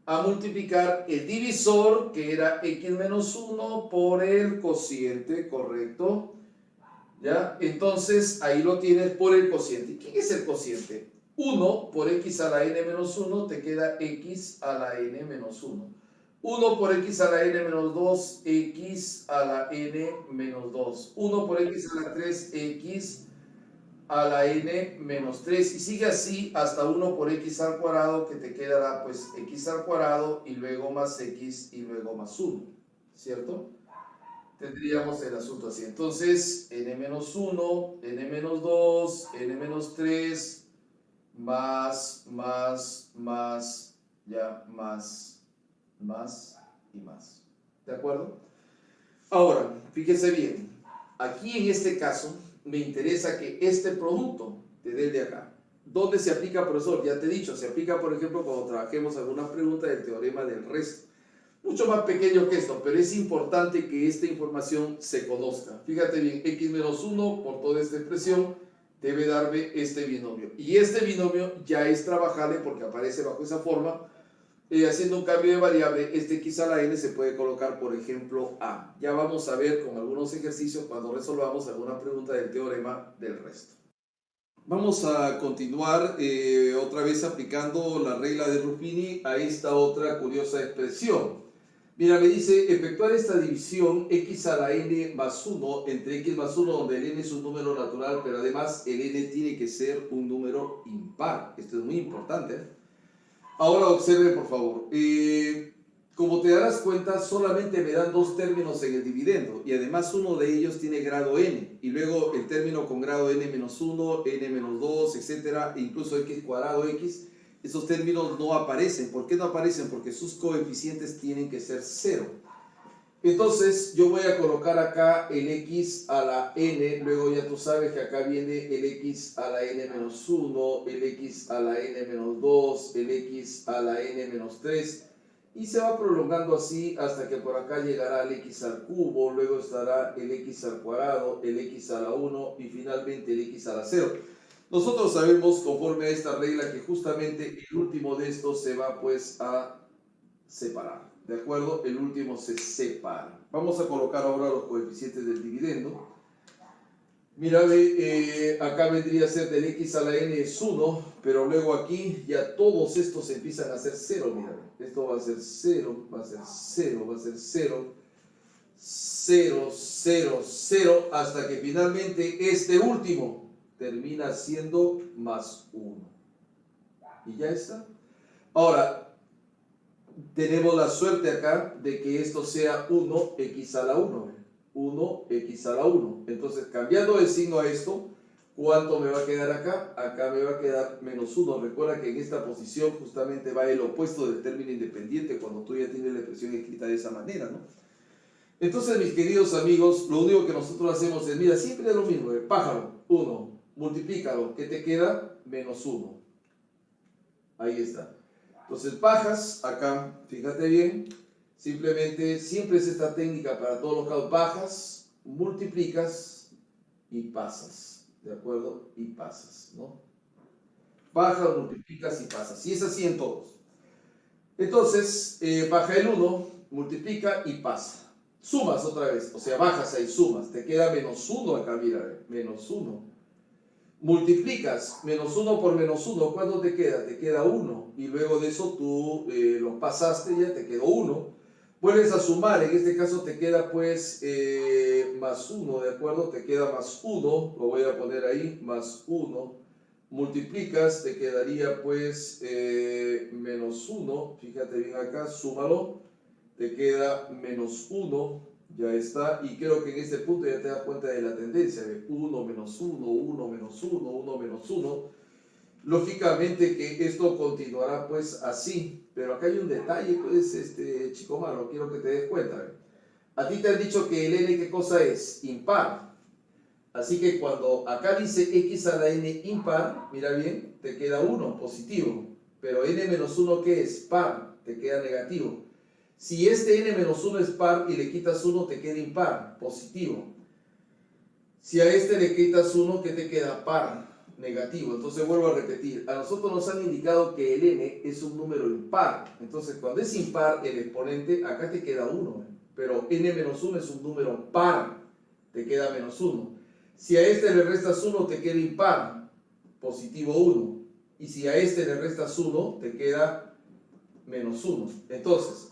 A multiplicar el divisor, que era x menos 1, por el cociente, ¿correcto? ¿Ya? Entonces, ahí lo tienes por el cociente. ¿Quién es el cociente? 1 por x a la n menos 1 te queda x a la n menos 1. 1 por x a la n menos 2, x a la n menos 2. 1 por x a la 3, x a la n menos 3. Y sigue así hasta 1 por x al cuadrado, que te quedará pues x al cuadrado y luego más x y luego más 1. ¿Cierto? Tendríamos el asunto así. Entonces, n-1, n-2, n-3, ya, más y más. ¿De acuerdo? Ahora, fíjese bien. Aquí en este caso, me interesa que este producto te dé el de acá. ¿Dónde se aplica, profesor? Ya te he dicho, se aplica, por ejemplo, cuando trabajemos alguna pregunta del teorema del resto. Mucho más pequeño que esto, pero es importante que esta información se conozca. Fíjate bien, x menos 1 por toda esta expresión debe darme este binomio. Y este binomio ya es trabajable porque aparece bajo esa forma. Haciendo un cambio de variable, este x a la n se puede colocar, por ejemplo, a. Ya vamos a ver con algunos ejercicios cuando resolvamos alguna pregunta del teorema del resto. Vamos a continuar otra vez aplicando la regla de Ruffini a esta otra curiosa expresión. Mira, me dice efectuar esta división x a la n más 1 entre x más 1, donde el n es un número natural, pero además el n tiene que ser un número impar. Esto es muy importante. Ahora observe, por favor. Como te darás cuenta, solamente me dan dos términos en el dividendo y además uno de ellos tiene grado n y luego el término con grado n-1, n-2, etcétera, incluso x cuadrado x. Esos términos no aparecen. ¿Por qué no aparecen? Porque sus coeficientes tienen que ser 0. Entonces yo voy a colocar acá el x a la n, luego ya tú sabes que acá viene el x a la n menos 1, el x a la n menos 2, el x a la n menos 3, y se va prolongando así hasta que por acá llegará el x al cubo, luego estará el x al cuadrado, el x a la 1 y finalmente el x a la 0. Nosotros sabemos, conforme a esta regla, que justamente el último de estos se va pues a separar. ¿De acuerdo? El último se separa. Vamos a colocar ahora los coeficientes del dividendo. Mira, acá vendría a ser del x a la n es 1, pero luego aquí ya todos estos empiezan a ser 0. Mira, esto va a ser 0, va a ser 0, va a ser 0, 0, 0, 0, hasta que finalmente este último termina siendo más 1. Y ya está. Ahora, tenemos la suerte acá de que esto sea 1x a la 1. 1x a la 1. Entonces, cambiando el signo a esto, ¿cuánto me va a quedar acá? Acá me va a quedar menos 1. Recuerda que en esta posición justamente va el opuesto del término independiente cuando tú ya tienes la expresión escrita de esa manera, ¿no? Entonces, mis queridos amigos, lo único que nosotros hacemos es, mira, siempre es lo mismo. El pájaro, 1. Multiplícalo. ¿Qué te queda? Menos 1. Ahí está. Entonces bajas acá, fíjate bien, simplemente siempre es esta técnica para todos los casos, bajas, multiplicas y pasas, ¿de acuerdo? Y pasas, ¿no? Bajas, multiplicas y pasas, y es así en todos. Entonces, baja el 1, multiplica y pasa. Sumas otra vez, o sea, bajas ahí, sumas. Te queda menos 1 acá, mira, menos 1. Multiplicas menos 1 por menos 1, ¿cuánto te queda? Te queda 1. Y luego de eso tú lo pasaste, ya te quedó 1. Vuelves a sumar, en este caso te queda pues más 1, ¿de acuerdo? Te queda más 1, lo voy a poner ahí, más 1. Multiplicas, te quedaría pues menos 1, fíjate bien acá, súmalo, te queda menos 1, ya está, y creo que en este punto ya te das cuenta de la tendencia, de 1 menos 1, 1 menos 1, 1 menos 1. Lógicamente que esto continuará pues así, pero acá hay un detalle pues, chico malo, quiero que te des cuenta. A ti te han dicho que el n, ¿qué cosa es? Impar. Así que cuando acá dice x a la n impar, mira bien, te queda 1, positivo. Pero n menos 1, ¿qué es? Par, te queda negativo. Si este n menos 1 es par y le quitas 1, te queda impar, positivo. Si a este le quitas 1, ¿qué te queda? Par, negativo. Entonces vuelvo a repetir, a nosotros nos han indicado que el n es un número impar. Entonces cuando es impar el exponente, acá te queda 1. Pero n menos 1 es un número par, te queda menos 1. Si a este le restas 1, te queda impar, positivo 1. Y si a este le restas 1, te queda menos 1. Entonces,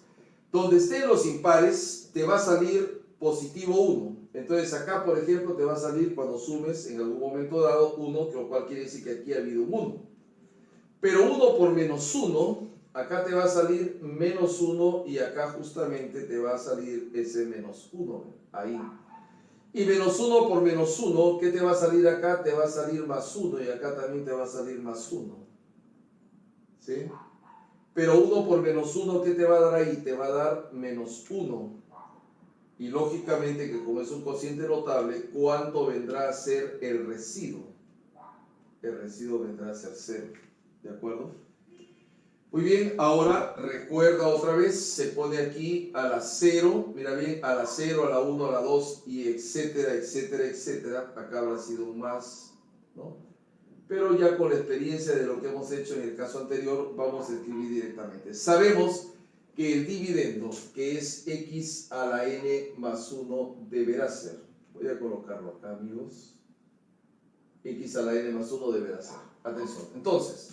donde estén los impares, te va a salir positivo 1. Entonces acá, por ejemplo, te va a salir cuando sumes en algún momento dado 1, lo cual quiere decir que aquí ha habido un 1. Pero 1 por menos 1, acá te va a salir menos 1 y acá justamente te va a salir ese menos 1. Ahí. Y menos 1 por menos 1, ¿qué te va a salir acá? Te va a salir más 1 y acá también te va a salir más 1. ¿Sí? Pero 1 por menos 1, ¿qué te va a dar ahí? Te va a dar menos 1. Y lógicamente que como es un cociente notable, ¿cuánto vendrá a ser el residuo? El residuo vendrá a ser 0. ¿De acuerdo? Muy bien, ahora recuerda otra vez, se pone aquí a la 0, mira bien, a la 0, a la 1, a la 2 y etcétera, etcétera, etcétera. Acá habrá sido un más, ¿no? Pero ya con la experiencia de lo que hemos hecho en el caso anterior, vamos a escribir directamente. Sabemos que el dividendo, que es x a la n más 1, deberá ser, voy a colocarlo acá, amigos, x a la n más 1 deberá ser. Atención, entonces,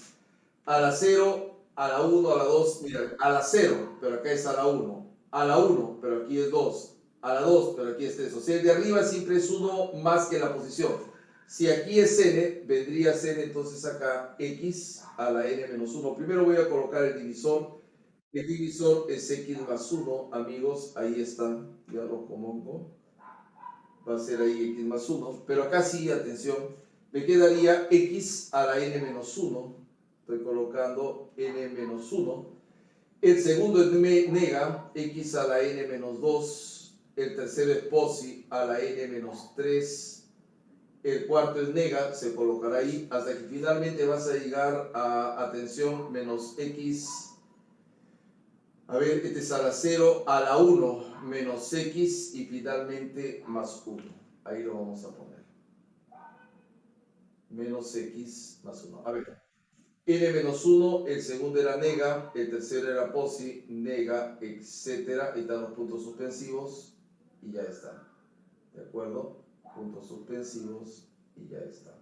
a la 0, a la 1, a la 2, mira, a la 0, pero acá es a la 1, a la 1, pero aquí es 2, a la 2, pero aquí es 3. O sea, el de arriba siempre es 1 más que la posición. Si aquí es n, vendría a ser entonces acá x a la n menos 1. Primero voy a colocar el divisor. El divisor es x más 1, amigos, ahí están, ya lo pongo. Va a ser ahí x más 1, pero acá sí, atención, me quedaría x a la n menos 1. Estoy colocando n menos 1. El segundo es nega, x a la n menos 2. El tercero es posi a la n menos 3. El cuarto es nega, se colocará ahí, hasta que finalmente vas a llegar a, atención, menos x. A ver, este es a la 0, a la 1, menos x y finalmente más 1. Ahí lo vamos a poner. Menos x más 1. A ver. N menos 1, el segundo era nega, el tercero era posi, nega, etcétera. Ahí están los puntos suspensivos y ya está. ¿De acuerdo? Puntos suspensivos y ya está.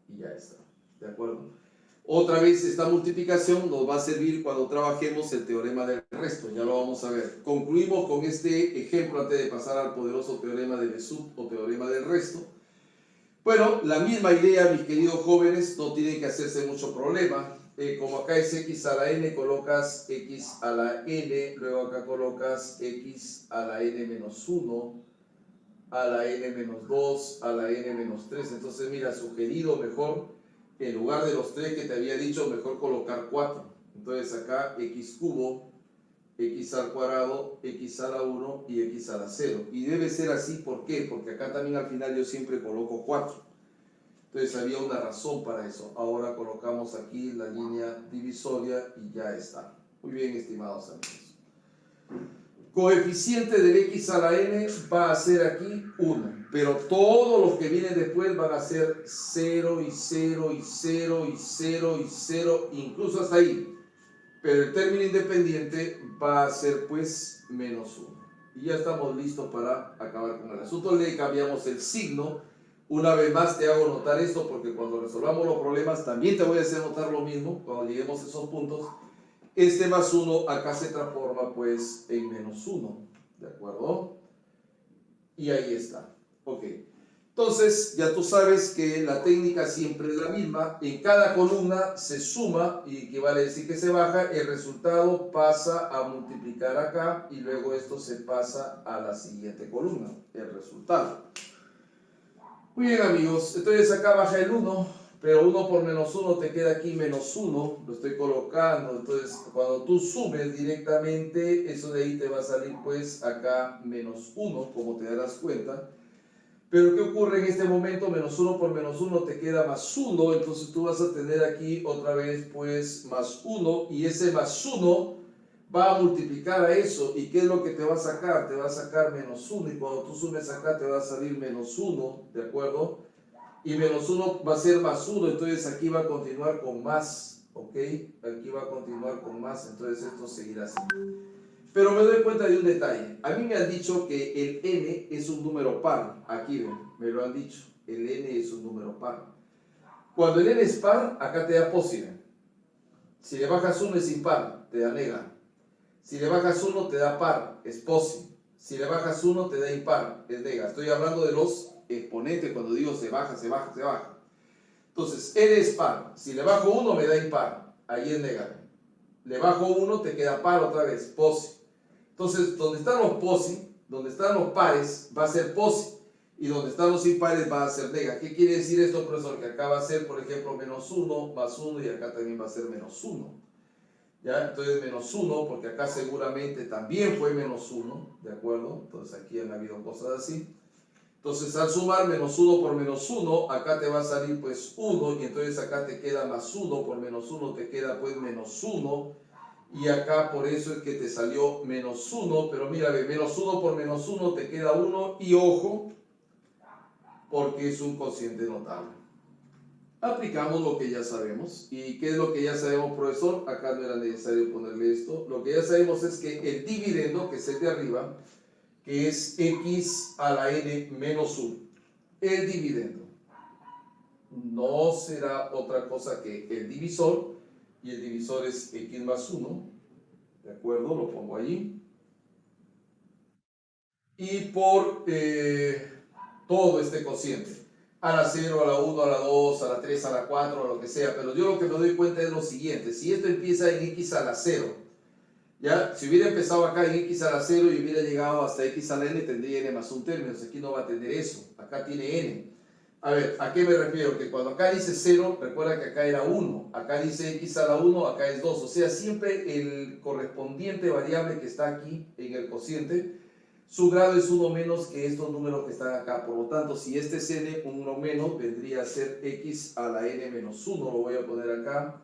Y ya está. ¿De acuerdo? Otra vez esta multiplicación nos va a servir cuando trabajemos el teorema del resto. Ya lo vamos a ver. Concluimos con este ejemplo antes de pasar al poderoso teorema de Besut o teorema del resto. Bueno, la misma idea, mis queridos jóvenes, no tienen que hacerse mucho problema. Como acá es x a la n, colocas x a la n, luego acá colocas x a la n menos 1, a la n menos 2, a la n menos 3. Entonces, mira, sugerido mejor, en lugar de los 3 que te había dicho, mejor colocar 4. Entonces acá x cubo, x al cuadrado, x a la 1 y x a la 0. Y debe ser así, ¿por qué? Porque acá también al final yo siempre coloco 4. Entonces había una razón para eso. Ahora colocamos aquí la línea divisoria y ya está. Muy bien, estimados amigos. Coeficiente del x a la n va a ser aquí 1. Pero todos los que vienen después van a ser 0 y 0 y 0 y 0 y 0, incluso hasta ahí. pero el término independiente va a ser pues menos 1. Y ya estamos listos para acabar con el asunto. Le cambiamos el signo. Una vez más te hago notar esto porque cuando resolvamos los problemas también te voy a hacer notar lo mismo cuando lleguemos a esos puntos. Este más 1 acá se transforma pues en menos 1, ¿de acuerdo? Y ahí está, ok. Entonces ya tú sabes que la técnica siempre es la misma. En cada columna se suma y que vale decir que se baja. El resultado pasa a multiplicar acá y luego esto se pasa a la siguiente columna, el resultado. Muy bien amigos, entonces acá baja el 1, pero 1 por menos 1 te queda aquí menos 1, lo estoy colocando, entonces cuando tú sumes directamente, eso de ahí te va a salir pues acá menos 1, como te darás cuenta. Pero ¿qué ocurre en este momento? Menos 1 por menos 1 te queda más 1, entonces tú vas a tener aquí otra vez pues más 1, y ese más 1 va a multiplicar a eso. ¿Y qué es lo que te va a sacar? Te va a sacar menos 1, y cuando tú sumes acá te va a salir menos 1, ¿de acuerdo? Y menos 1 va a ser más 1, entonces aquí va a continuar con más, ¿ok? Aquí va a continuar con más, entonces esto seguirá así. Pero me doy cuenta de un detalle. A mí me han dicho que el n es un número par. Aquí ven, me lo han dicho. El n es un número par. Cuando el n es par, acá te da posible. Si le bajas 1 es impar, te da nega. Si le bajas 1 te da par, es posi. Si le bajas 1 te da impar, es nega. Estoy hablando de los exponentes cuando digo se baja, se baja, se baja. Entonces, n es par. Si le bajo 1 me da impar, ahí es nega. Le bajo 1 te queda par otra vez, posi. Entonces, donde están los posi, donde están los pares, va a ser posi. Y donde están los impares va a ser nega. ¿Qué quiere decir esto, profesor? Que acá va a ser, por ejemplo, menos 1, más 1, y acá también va a ser menos 1. ¿Ya? Entonces, menos 1, porque acá seguramente también fue menos 1, ¿de acuerdo? Entonces, aquí han habido cosas así. Entonces, al sumar menos 1 por menos 1, acá te va a salir pues 1, y entonces acá te queda más 1, por menos 1 te queda pues menos 1, y acá por eso es que te salió menos 1, pero mira, menos 1 por menos 1 te queda 1, y ojo, porque es un cociente notable. Aplicamos lo que ya sabemos. ¿Y qué es lo que ya sabemos, profesor? Acá no era necesario ponerle esto. Lo que ya sabemos es que el dividendo, que es el de arriba, que es x a la n menos 1, el dividendo no será otra cosa que el divisor, y el divisor es x más 1, ¿de acuerdo? Lo pongo allí. Y por todo este cociente, a la 0, a la 1, a la 2, a la 3, a la 4, a lo que sea. Pero yo lo que me doy cuenta es lo siguiente: si esto empieza en x a la 0, ¿ya? Si hubiera empezado acá en x a la 0 y hubiera llegado hasta x a la n, tendría n más un término. Aquí no va a tener eso, acá tiene n. A ver, ¿a qué me refiero? Que cuando acá dice 0, recuerda que acá era 1, acá dice x a la 1, acá es 2. O sea, siempre el correspondiente variable que está aquí en el cociente, su grado es 1 menos que estos números que están acá. Por lo tanto, si este es n, 1 menos vendría a ser x a la n menos 1. Lo voy a poner acá.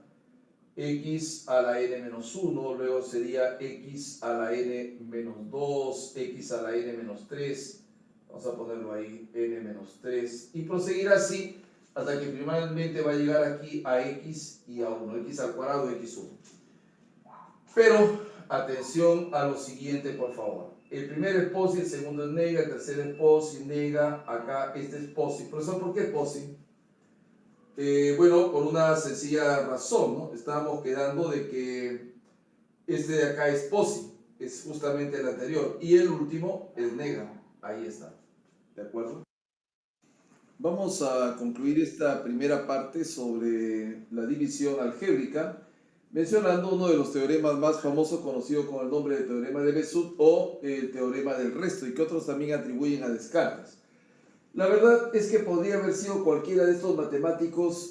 X a la n menos 1, luego sería x a la n menos 2, x a la n menos 3. Vamos a ponerlo ahí, n menos 3. Y proseguir así hasta que finalmente va a llegar aquí a x y a 1. X al cuadrado, x1. Pero atención a lo siguiente, por favor. El primero es posi, el segundo es nega, el tercero es posi, nega, acá este es posi. Profesor, ¿por qué posi? Bueno, por una sencilla razón, ¿no? Estábamos quedando de que este de acá es posi, es justamente el anterior, y el último es nega. Ahí está, ¿de acuerdo? Vamos a concluir esta primera parte sobre la división algébrica mencionando uno de los teoremas más famosos, conocido con el nombre de teorema de Besut o el teorema del resto, y que otros también atribuyen a Descartes. La verdad es que podría haber sido cualquiera de estos matemáticos,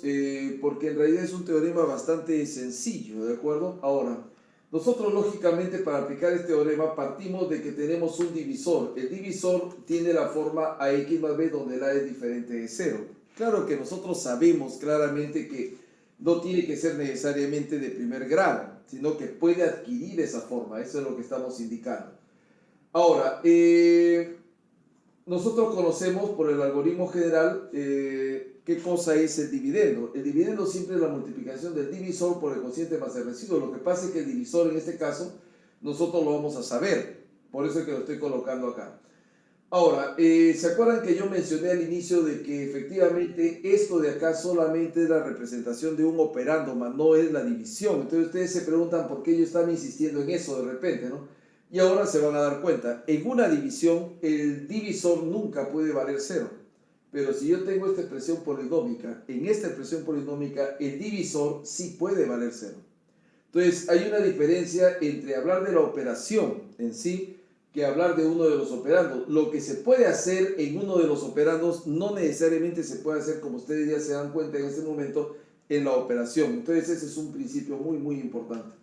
porque en realidad es un teorema bastante sencillo, ¿de acuerdo? Ahora, nosotros lógicamente para aplicar este teorema partimos de que tenemos un divisor. El divisor tiene la forma ax más b, donde la es diferente de 0. Claro que nosotros sabemos claramente que no tiene que ser necesariamente de primer grado, sino que puede adquirir esa forma. Eso es lo que estamos indicando. Ahora, nosotros conocemos por el algoritmo general qué cosa es el dividendo. El dividendo siempre es la multiplicación del divisor por el cociente más el residuo. Lo que pasa es que el divisor en este caso nosotros lo vamos a saber. Por eso es que lo estoy colocando acá. Ahora, ¿se acuerdan que yo mencioné al inicio de que efectivamente esto de acá solamente es la representación de un operando, más no es la división? Entonces ustedes se preguntan por qué yo estaba insistiendo en eso de repente, ¿no? Y ahora se van a dar cuenta, en una división el divisor nunca puede valer cero. Pero si yo tengo esta expresión polinómica, en esta expresión polinómica el divisor sí puede valer cero. Entonces, hay una diferencia entre hablar de la operación en sí que hablar de uno de los operandos. Lo que se puede hacer en uno de los operandos no necesariamente se puede hacer, como ustedes ya se dan cuenta en este momento, en la operación. Entonces, ese es un principio muy, muy importante.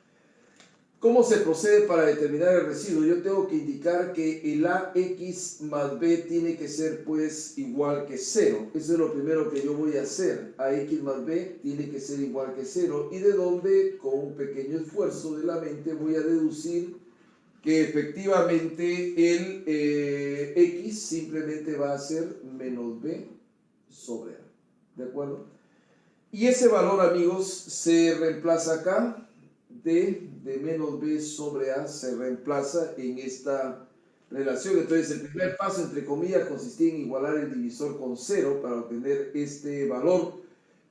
¿Cómo se procede para determinar el residuo? Yo tengo que indicar que el AX más B tiene que ser pues igual que 0. Eso es lo primero que yo voy a hacer. AX más B tiene que ser igual que 0. Y de donde, con un pequeño esfuerzo de la mente, voy a deducir que efectivamente el X simplemente va a ser menos B sobre A. ¿De acuerdo? Y ese valor, amigos, se reemplaza acá. D de menos B sobre A se reemplaza en esta relación. Entonces, el primer paso, entre comillas, consistía en igualar el divisor con 0 para obtener este valor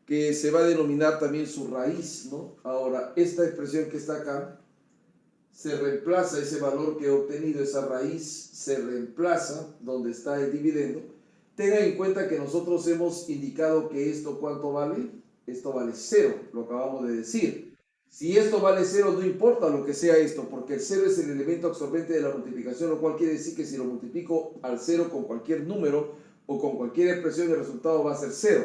que se va a denominar también su raíz, ¿no? Ahora, esta expresión que está acá se reemplaza, ese valor que he obtenido, esa raíz, se reemplaza donde está el dividendo. Tengan en cuenta que nosotros hemos indicado que esto, ¿cuánto vale? Esto vale 0, lo acabamos de decir. Si esto vale 0, no importa lo que sea esto, porque el 0 es el elemento absorbente de la multiplicación, lo cual quiere decir que si lo multiplico al 0 con cualquier número o con cualquier expresión, el resultado va a ser 0.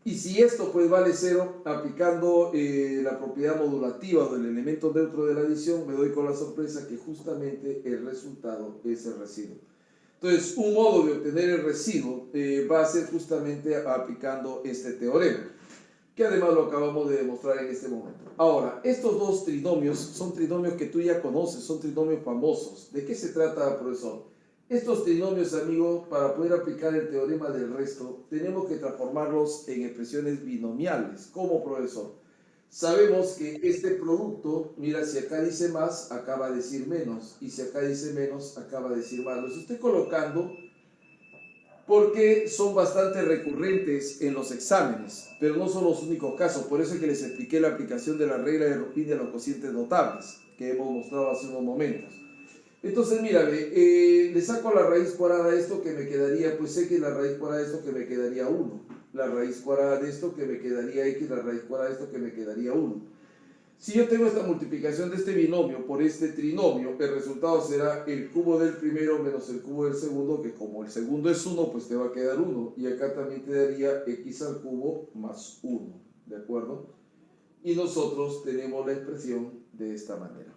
Y si esto pues vale 0, aplicando la propiedad modulativa del elemento neutro de la adición, me doy con la sorpresa que justamente el resultado es el residuo. Entonces, un modo de obtener el residuo va a ser justamente aplicando este teorema, que además lo acabamos de demostrar en este momento. Ahora, estos dos trinomios son trinomios que tú ya conoces, son trinomios famosos. ¿De qué se trata, profesor? Estos trinomios, amigos, para poder aplicar el teorema del resto, tenemos que transformarlos en expresiones binomiales. ¿Cómo, profesor? Sabemos que este producto, mira, si acá dice más, acá va a decir menos. Y si acá dice menos, acá va a decir más. Los estoy colocando porque son bastante recurrentes en los exámenes, pero no son los únicos casos. Por eso es que les expliqué la aplicación de la regla de Ruffin de los cocientes notables, que hemos mostrado hace unos momentos. Entonces, mírame, le saco la raíz cuadrada de esto que me quedaría, pues sé que la raíz cuadrada de esto que me quedaría 1. La raíz cuadrada de esto que me quedaría X, la raíz cuadrada de esto que me quedaría 1. Si yo tengo esta multiplicación de este binomio por este trinomio, el resultado será el cubo del primero menos el cubo del segundo, que como el segundo es 1, pues te va a quedar 1. Y acá también te daría x al cubo más 1, ¿de acuerdo? Y nosotros tenemos la expresión de esta manera.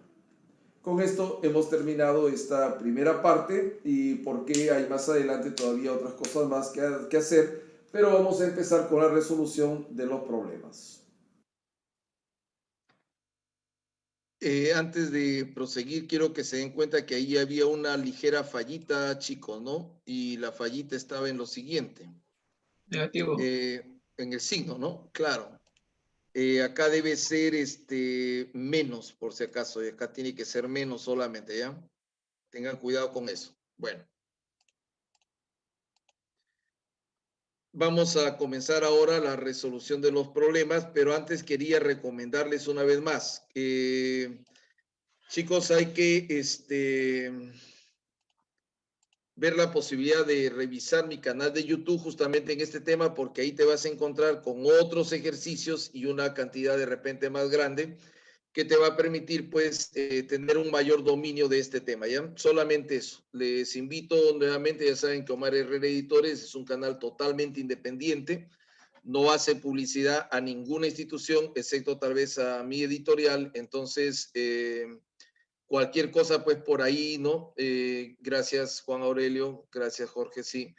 Con esto hemos terminado esta primera parte y porque hay más adelante todavía otras cosas más que hacer, pero vamos a empezar con la resolución de los problemas. Antes de proseguir, quiero que se den cuenta que ahí había una ligera fallita, chicos, ¿no? Y la fallita estaba en lo siguiente. Negativo. En el signo, ¿no? Claro. Acá debe ser menos, por si acaso, y acá tiene que ser menos solamente, ¿ya? Tengan cuidado con eso. Bueno. Vamos a comenzar ahora la resolución de los problemas, pero antes quería recomendarles una vez más. Chicos, hay que ver la posibilidad de revisar mi canal de YouTube justamente en este tema, porque ahí te vas a encontrar con otros ejercicios y una cantidad de repente más grande que te va a permitir pues tener un mayor dominio de este tema, ¿ya? Solamente eso. Les invito nuevamente, ya saben que Omar Herrera Editores es un canal totalmente independiente, no hace publicidad a ninguna institución, excepto tal vez a mi editorial, entonces cualquier cosa pues por ahí, ¿no? Gracias Juan Aurelio, gracias Jorge, sí.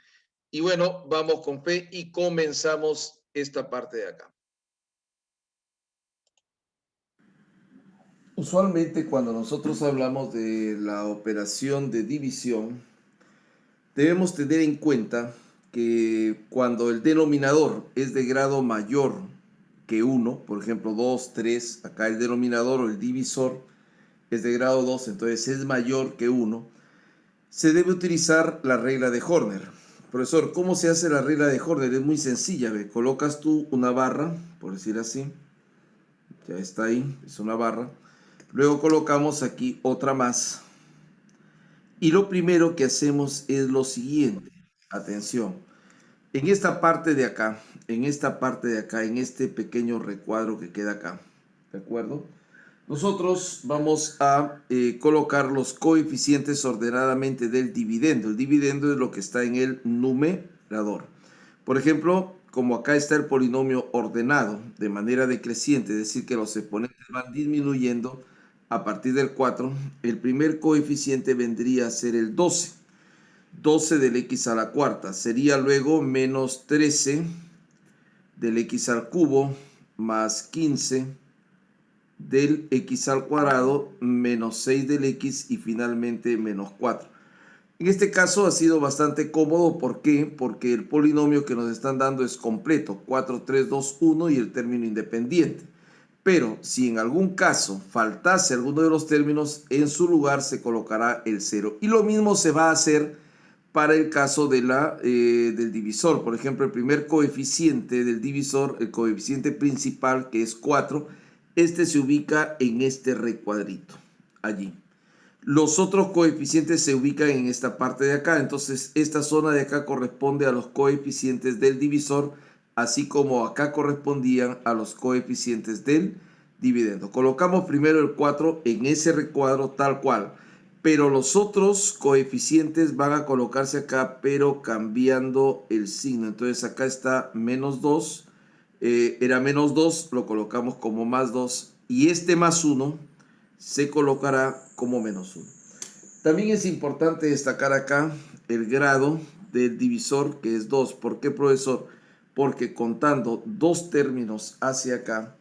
Y bueno, vamos con fe y comenzamos esta parte de acá. Usualmente cuando nosotros hablamos de la operación de división, debemos tener en cuenta que cuando el denominador es de grado mayor que 1, por ejemplo 2, 3, acá el denominador o el divisor es de grado 2, entonces es mayor que 1, se debe utilizar la regla de Horner. Profesor, ¿cómo se hace la regla de Horner? Es muy sencilla, ¿ve? Colocas tú una barra, por decir así, ya está ahí, es una barra. Luego colocamos aquí otra más. Y lo primero que hacemos es lo siguiente. Atención. En esta parte de acá, en esta parte de acá, en este pequeño recuadro que queda acá, ¿de acuerdo? Nosotros vamos a colocar los coeficientes ordenadamente del dividendo. El dividendo es lo que está en el numerador. Por ejemplo, como acá está el polinomio ordenado de manera decreciente, es decir, que los exponentes van disminuyendo a partir del 4, el primer coeficiente vendría a ser el 12. 12 del x a la cuarta. Sería luego menos 13 del x al cubo más 15 del x al cuadrado menos 6 del x y finalmente menos 4. En este caso ha sido bastante cómodo. ¿Por qué? Porque el polinomio que nos están dando es completo, 4, 3, 2, 1 y el término independiente. Pero si en algún caso faltase alguno de los términos, en su lugar se colocará el 0. Y lo mismo se va a hacer para el caso de del divisor. Por ejemplo, el primer coeficiente del divisor, el coeficiente principal, que es 4, este se ubica en este recuadrito, allí. Los otros coeficientes se ubican en esta parte de acá. Entonces, esta zona de acá corresponde a los coeficientes del divisor, así como acá correspondían a los coeficientes del dividendo. Colocamos primero el 4 en ese recuadro tal cual, pero los otros coeficientes van a colocarse acá, pero cambiando el signo. Entonces, acá está menos 2, era menos 2, lo colocamos como más 2, y este más 1 se colocará como menos 1. También es importante destacar acá el grado del divisor, que es 2. ¿Por qué, profesor? Porque contando dos términos hacia acá,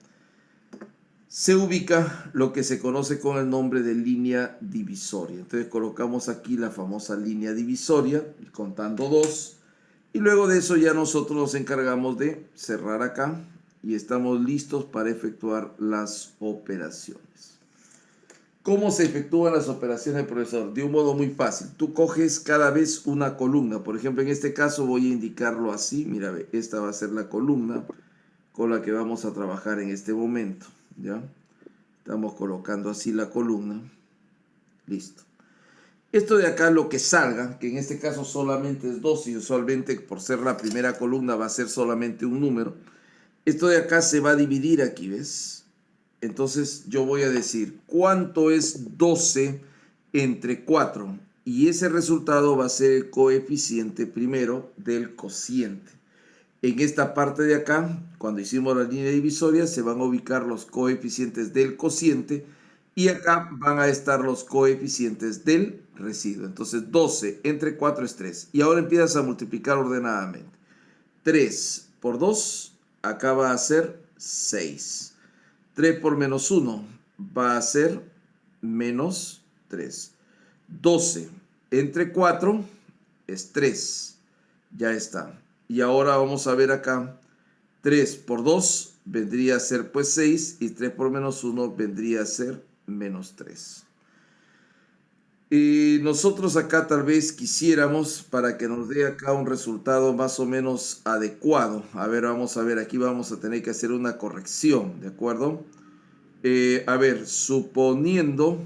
se ubica lo que se conoce con el nombre de línea divisoria. Entonces colocamos aquí la famosa línea divisoria, contando 2. Y luego de eso ya nosotros nos encargamos de cerrar acá y estamos listos para efectuar las operaciones. ¿Cómo se efectúan las operaciones, profesor? De un modo muy fácil. Tú coges cada vez una columna. Por ejemplo, en este caso voy a indicarlo así. Mira, ve, esta va a ser la columna con la que vamos a trabajar en este momento. ¿Ya? Estamos colocando así la columna. Listo. Esto de acá, lo que salga, que en este caso solamente es 2 y usualmente por ser la primera columna va a ser solamente un número. Esto de acá se va a dividir aquí, ¿ves? Entonces yo voy a decir, ¿cuánto es 12 entre 4? Y ese resultado va a ser el coeficiente primero del cociente. En esta parte de acá, cuando hicimos la línea divisoria, se van a ubicar los coeficientes del cociente y acá van a estar los coeficientes del residuo. Entonces 12 entre 4 es 3. Y ahora empiezas a multiplicar ordenadamente. 3 por 2, acá va a ser 6. 3 por menos 1 va a ser menos 3. 12 entre 4 es 3. Ya está. Y ahora vamos a ver acá. 3 por 2 vendría a ser pues 6 y 3 por menos 1 vendría a ser menos 3. Y nosotros acá tal vez quisiéramos para que nos dé acá un resultado más o menos adecuado. A ver, vamos a ver, aquí vamos a tener que hacer una corrección, ¿de acuerdo? A ver, suponiendo...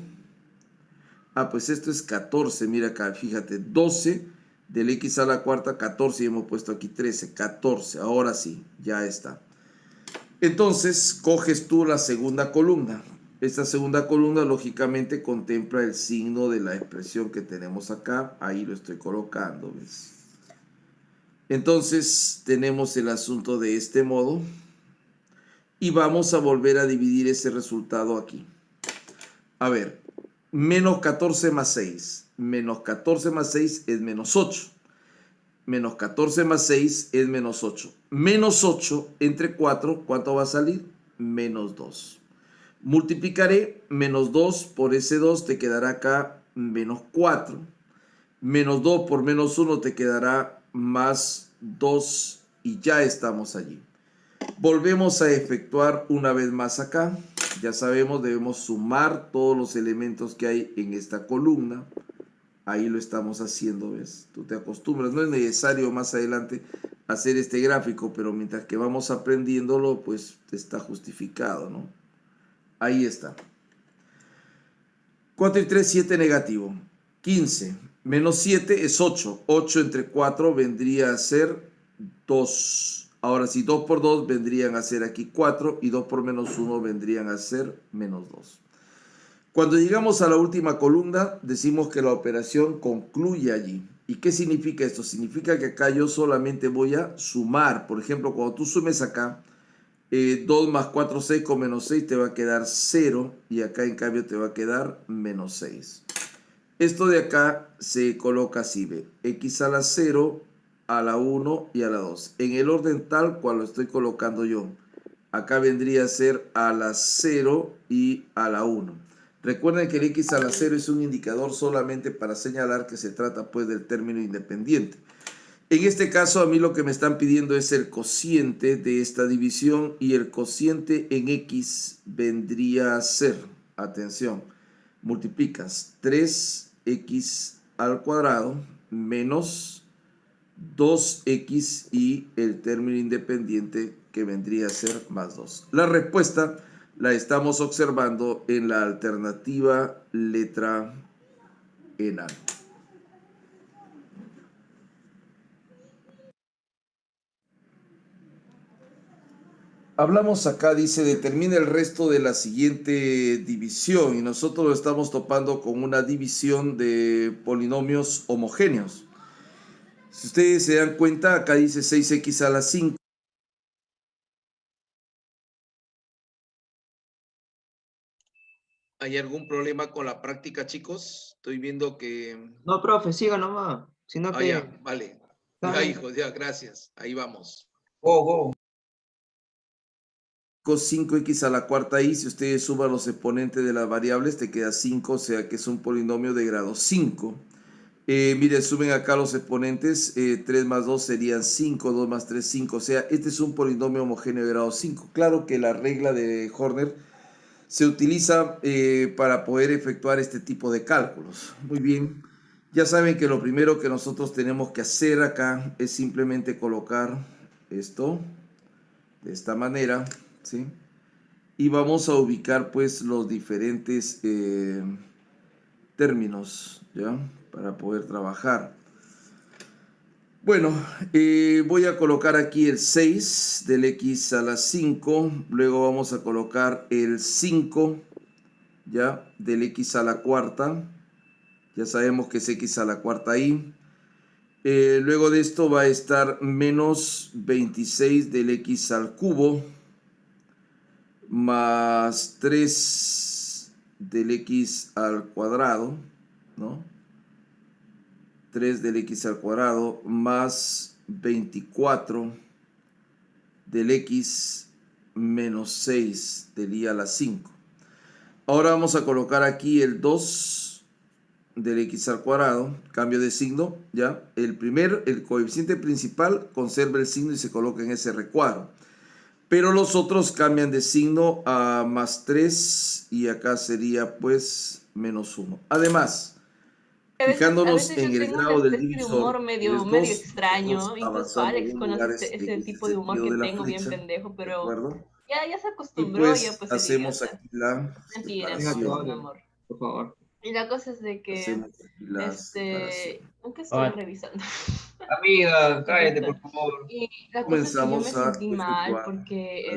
pues esto es 14, mira acá, fíjate, 12 del x a la cuarta, 14 y hemos puesto aquí 13, 14, ahora sí, ya está. Entonces, coges tú la segunda columna. Esta segunda columna lógicamente contempla el signo de la expresión que tenemos acá. Ahí lo estoy colocando, ¿ves? Entonces, tenemos el asunto de este modo. Y vamos a volver a dividir ese resultado aquí. A ver, menos 14 más 6. Menos 14 más 6 es menos 8. Menos 14 más 6 es menos 8. Menos 8 entre 4, ¿cuánto va a salir? Menos 2. Multiplicaré menos 2 por ese 2, te quedará acá menos 4. Menos 2 por menos 1 te quedará más 2 y ya estamos allí. Volvemos a efectuar una vez más acá. Ya sabemos, debemos sumar todos los elementos que hay en esta columna. Ahí lo estamos haciendo, ¿ves? Tú te acostumbras. No es necesario más adelante hacer este gráfico, pero mientras que vamos aprendiéndolo, pues está justificado, ¿no? Ahí está. 4 y 3, 7 negativo. 15 menos 7 es 8. 8 entre 4 vendría a ser 2. Ahora sí, 2 por 2 vendrían a ser aquí 4 y 2 por menos 1 vendrían a ser menos 2. Cuando llegamos a la última columna, decimos que la operación concluye allí. ¿Y qué significa esto? Significa que acá yo solamente voy a sumar. Por ejemplo, cuando tú sumes acá, 2 más 4, 6 con menos 6 te va a quedar 0 y acá en cambio te va a quedar menos 6. Esto de acá se coloca así, ve, x a la 0, a la 1 y a la 2. En el orden tal cual lo estoy colocando yo. Acá vendría a ser a la 0 y a la 1. Recuerden que el x a la 0 es un indicador solamente para señalar que se trata pues del término independiente. En este caso a mí lo que me están pidiendo es el cociente de esta división y el cociente en x vendría a ser, atención, multiplicas 3x al cuadrado menos 2x y el término independiente que vendría a ser más 2. La respuesta la estamos observando en la alternativa letra enano. Hablamos acá, dice, determina el resto de la siguiente división y nosotros lo estamos topando con una división de polinomios homogéneos. Si ustedes se dan cuenta, acá dice 6x a la 5. ¿Hay algún problema con la práctica, chicos? Estoy viendo que... No, profe, siga nomás. Sino que... ya, vale. Ya, hijos, ya, gracias. Ahí vamos. Go, go. 5x a la cuarta y si ustedes suman los exponentes de las variables te queda 5, o sea que es un polinomio de grado 5. Miren, suben acá los exponentes, 3 más 2 serían 5, 2 más 3, 5, o sea, este es un polinomio homogéneo de grado 5. Claro que la regla de Horner se utiliza para poder efectuar este tipo de cálculos. Muy bien, ya saben que lo primero que nosotros tenemos que hacer acá es simplemente colocar esto de esta manera, ¿sí? Y vamos a ubicar pues los diferentes términos, ¿ya? Para poder trabajar. Bueno, voy a colocar aquí el 6 del x a la 5, luego vamos a colocar el 5, ¿ya? Del x a la cuarta, ya sabemos que es x a la cuarta y. Luego de esto va a estar menos 26 del x al cubo, más 3 del x al cuadrado, ¿no? 3 del x al cuadrado más 24 del x menos 6 del y a la 5. Ahora vamos a colocar aquí el 2 del x al cuadrado, cambio de signo, ¿ya? El coeficiente principal conserva el signo y se coloca en ese recuadro. Pero los otros cambian de signo a más 3 y acá sería pues menos 1. Además, fijándonos en el grado del divisor, de humor medio extraño, incluso Alex conoce ese tipo de humor que tengo, bien pendejo, pero ya se acostumbró, pues, ya pues hacemos aquí la mentira, separación. mi amor. Por favor. Y la cosa es de que, aunque estoy revisando. Amiga, cállate, por favor. Y la cosa es que yo me sentí mal porque,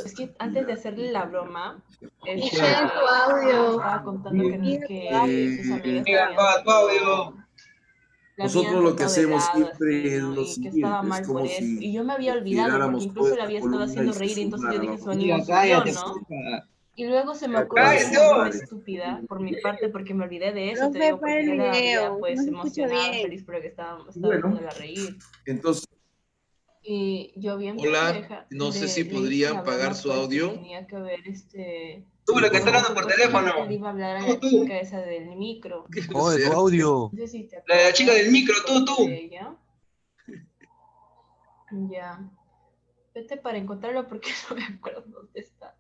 es que antes de hacerle la broma, estaba contando que sus amigas nosotros lo que hacemos siempre es ¿no? lo Y que estaba siguiente, es mal como por eso. si Y yo me había olvidado, porque incluso le había estado haciendo reír, entonces yo dije, su ánimo subió, ¿no? Y luego se me ocurrió una broma estúpida por mi parte, porque me olvidé de eso, te digo, porque yo era pues emocionada, feliz, porque estaba haciéndola reír. Entonces, Y yo bien Hola, pendeja, no sé si le hice la podrían pagar broma, su pues, que audio. tenía que ver Tú, la que está como hablando por teléfono. supuestamente le iba a hablar a la Tú. chica esa del micro. ¿Qué Oye, tu sea? audio. No sé si te La chica acuerdas del micro, de ella. Ya. Vete para encontrarlo porque no me acuerdo dónde está.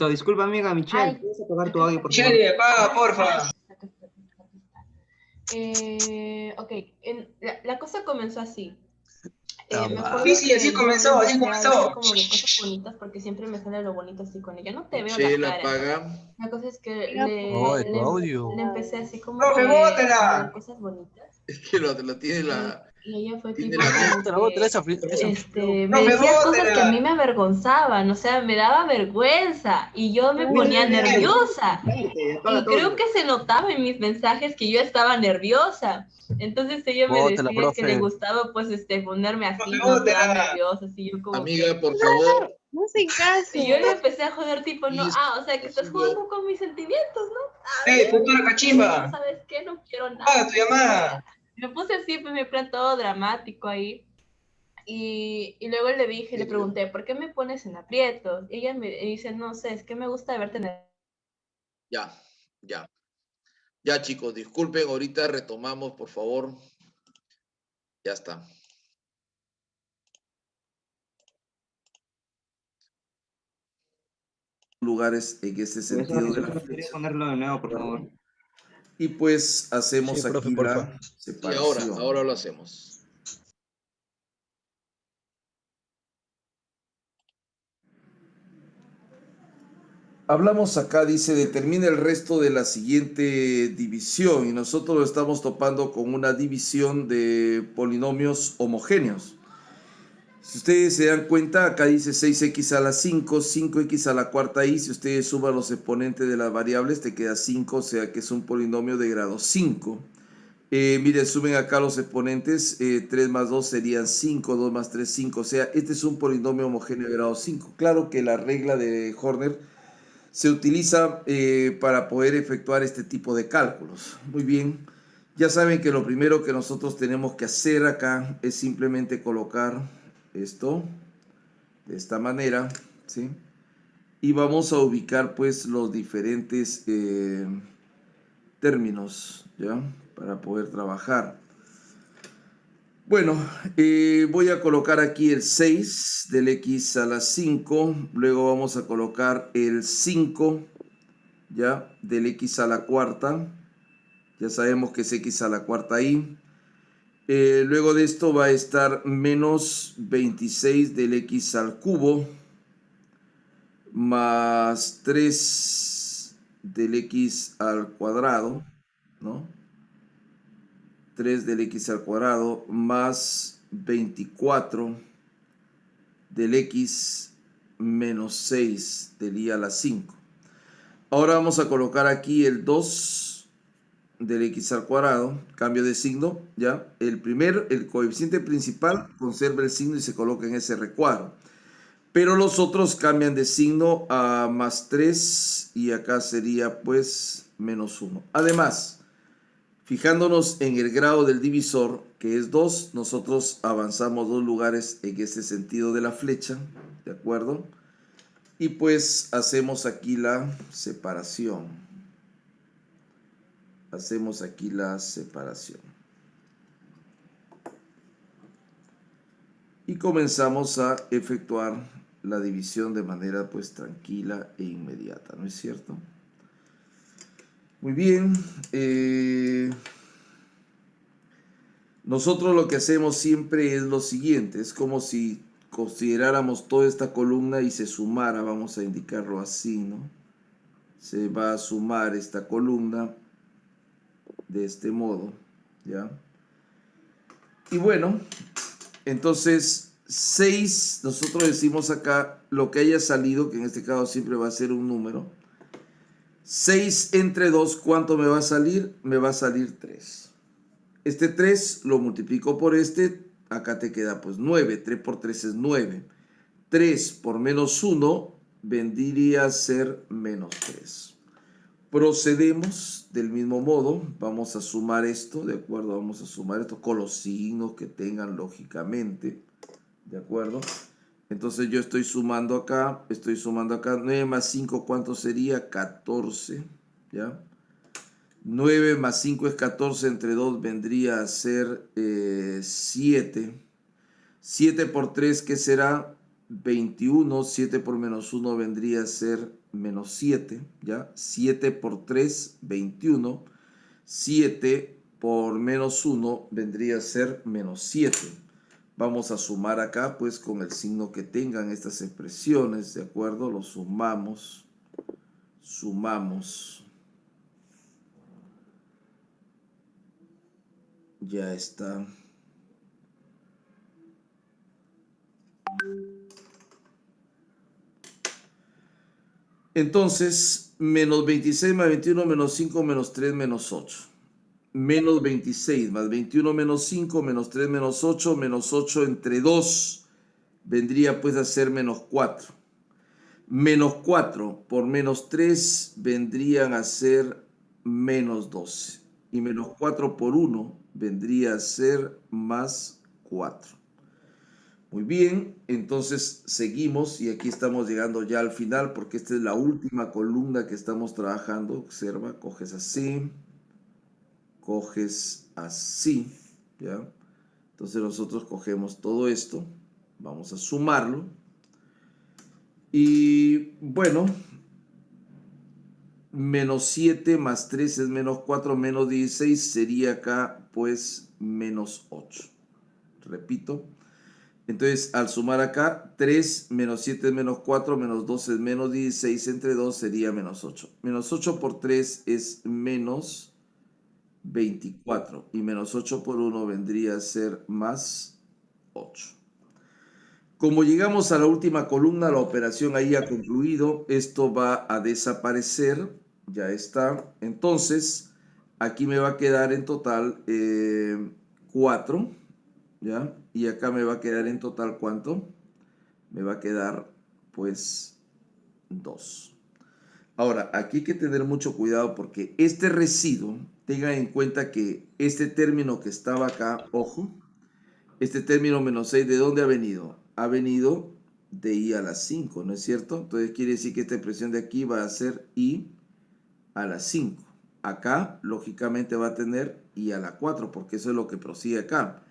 Disculpa, amiga Michelle, Ay, ¿puedes apagar tu acá audio, está. por favor? Michelle, Apaga, porfa. Acá está. Ok, la cosa comenzó así. Me Sí, acuerdo sí, así que yo le comenzó, así empecé a decir comenzó. como que cosas bonitas porque siempre me sale lo bonito así con ella. No te veo la Michelle, cara. apaga. La cosa es que Oye, tu audio. le empecé así como ¡Profe, que a hablar bótela! cosas bonitas. Es que lo tiene Y ella fue tiene tipo la como Bótela, bótela, que esa me ¡Profe, decía cosas que a mí bótela! me avergonzaban, o sea, me daba vergüenza y yo me ponía nerviosa. Apaga Y tu creo audio. que se notaba en mis mensajes que yo estaba nerviosa. Entonces ella me Bótela, decía que le profe. gustaba pues ponerme así, ¡Profe, no toda bótela! nerviosa, así yo como que... amiga, por favor. No se caso. Y yo le empecé a joder tipo, no, Y o sea, que estás jugando con mis sentimientos, ¿no? Futura No, cachimba! ¿sabes qué? No quiero ¡Apaga nada. tu llamada! Me puse así, pues me plan todo dramático ahí. Y luego le dije, le pregunté, ¿por qué me pones en aprietos? Y ella me dice, no sé, es que me gusta verte en el... ya, ya. Ya, chicos, disculpen, ahorita retomamos, por favor. Ya está. Lugares en ese Profesor, sentido de la disculpa, ¿podría flecha. ponerlo de nuevo, por favor? Y pues Sí, hacemos profe, aquí porfa. la separación. Y ahora lo hacemos. Hablamos acá, dice, determina el resto de la siguiente división y nosotros lo estamos topando con una división de polinomios homogéneos. Si ustedes se dan cuenta, acá dice 6x a la 5, 5x a la cuarta y, si ustedes suman los exponentes de las variables, te queda 5, o sea que es un polinomio de grado 5. Miren, suben acá los exponentes, 3 más 2 serían 5, 2 más 3, 5, o sea, este es un polinomio homogéneo de grado 5. Claro que la regla de Horner se utiliza para poder efectuar este tipo de cálculos. Muy bien, ya saben que lo primero que nosotros tenemos que hacer acá es simplemente colocar esto de esta manera, ¿sí? Y vamos a ubicar pues los diferentes términos, ¿ya? Para poder trabajar. Bueno, voy a colocar aquí el 6 del x a la 5, luego vamos a colocar el 5, ¿ya? Del x a la cuarta, ya sabemos que es x a la cuarta y. Luego de esto va a estar menos 26 del x al cubo, más 3 del x al cuadrado, ¿no? 3 del x al cuadrado, más 24 del x menos 6 del y a la 5. Ahora vamos a colocar aquí el 2 del x al cuadrado, cambio de signo, ¿ya? El coeficiente principal conserva el signo y se coloca en ese recuadro. Pero los otros cambian de signo a más 3 y acá sería pues menos 1. Además, fijándonos en el grado del divisor, que es 2, nosotros avanzamos 2 lugares en ese sentido de la flecha, ¿de acuerdo? Y pues hacemos aquí la separación. Hacemos aquí la separación. Y comenzamos a efectuar la división de manera pues tranquila e inmediata, ¿no es cierto? Muy bien. Nosotros lo que hacemos siempre es lo siguiente. Es como si consideráramos toda esta columna y se sumara, vamos a indicarlo así, ¿no? Se va a sumar esta columna de este modo, ¿ya? Y bueno, entonces 6, nosotros decimos acá lo que haya salido, que en este caso siempre va a ser un número. 6 entre 2, ¿cuánto me va a salir? Me va a salir 3. Este 3 lo multiplico por este, acá te queda pues 9, 3 por 3 es 9. 3 por menos 1 vendría a ser menos 3. Procedemos del mismo modo, vamos a sumar esto, ¿de acuerdo? Vamos a sumar esto con los signos que tengan lógicamente, ¿De acuerdo? Entonces yo estoy sumando acá. 9 más 5, ¿cuánto sería? 14, ¿ya? 9 más 5 es 14, entre 2 vendría a ser 7. 7 por 3, ¿qué será? 21. 7 por menos 1 vendría a ser menos 7, ¿ya? 7 por 3, 21. 7 por menos 1 vendría a ser menos 7. Vamos a sumar acá, pues, con el signo que tengan estas expresiones, ¿de acuerdo? Lo sumamos. Ya está. Entonces, menos 26 más 21 menos 5 menos 3 menos 8. Menos 26 más 21 menos 5 menos 3 menos 8 entre 2 vendría pues a ser menos 4. Menos 4 por menos 3 vendrían a ser menos 12. Y menos 4 por 1 vendría a ser más 4. Muy bien, entonces seguimos y aquí estamos llegando ya al final porque esta es la última columna que estamos trabajando. Observa, coges así, ¿ya? Entonces nosotros cogemos todo esto, vamos a sumarlo y bueno, menos 7 más 3 es menos 4, menos 16 sería acá pues menos 8. Repito. Entonces, al sumar acá, 3 menos 7 es menos 4, menos 12 es menos 16, entre 2 sería menos 8. Menos 8 por 3 es menos 24. Y menos 8 por 1 vendría a ser más 8. Como llegamos a la última columna, la operación ahí ha concluido. Esto va a desaparecer. Ya está. Entonces, aquí me va a quedar en total 4. ¿Ya? Y acá me va a quedar en total, ¿cuánto? Me va a quedar, pues, 2. Ahora, aquí hay que tener mucho cuidado porque este residuo, tengan en cuenta que este término que estaba acá, ojo, este término menos 6, ¿de dónde ha venido? Ha venido de i a la 5, ¿no es cierto? Entonces quiere decir que esta expresión de aquí va a ser i a la 5. Acá, lógicamente, va a tener i a la 4, porque eso es lo que prosigue acá.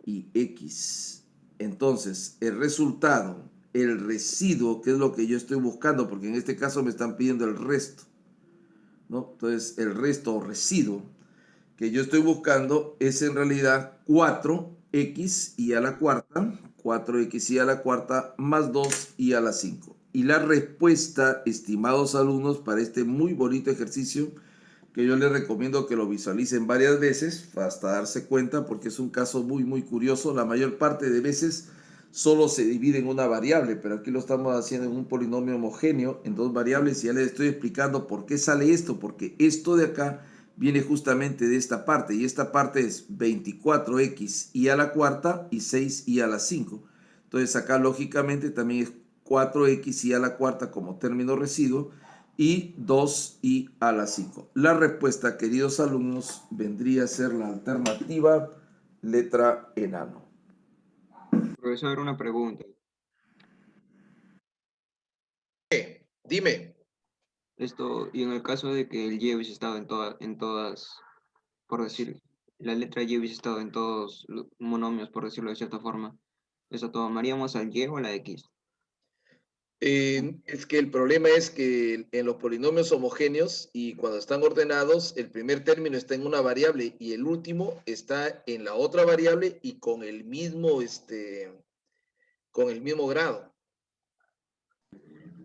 Y x. Entonces, el resultado, el residuo, que es lo que yo estoy buscando, porque en este caso me están pidiendo el resto, ¿no? Entonces, el resto o residuo que yo estoy buscando es en realidad 4x y a la cuarta, 4x y a la cuarta más 2y a la 5. Y la respuesta, estimados alumnos, para este muy bonito ejercicio, que yo les recomiendo que lo visualicen varias veces hasta darse cuenta, porque es un caso muy, muy curioso. La mayor parte de veces solo se divide en una variable, pero aquí lo estamos haciendo en un polinomio homogéneo, en dos variables, y ya les estoy explicando por qué sale esto, porque esto de acá viene justamente de esta parte, y esta parte es 24x y a la cuarta y 6y a la 5. Entonces acá lógicamente también es 4x y a la cuarta como término residuo, y 2i a la 5. La respuesta, queridos alumnos, vendría a ser la alternativa letra enano. Profesor, una pregunta. Dime. Esto, y en el caso de que el y hubiese estado en todas, por decir, la letra y hubiese estado en todos los monomios, por decirlo de cierta forma, ¿eso tomaríamos al y o a la x? Es que el problema es que en los polinomios homogéneos y cuando están ordenados, el primer término está en una variable y el último está en la otra variable y con el mismo grado.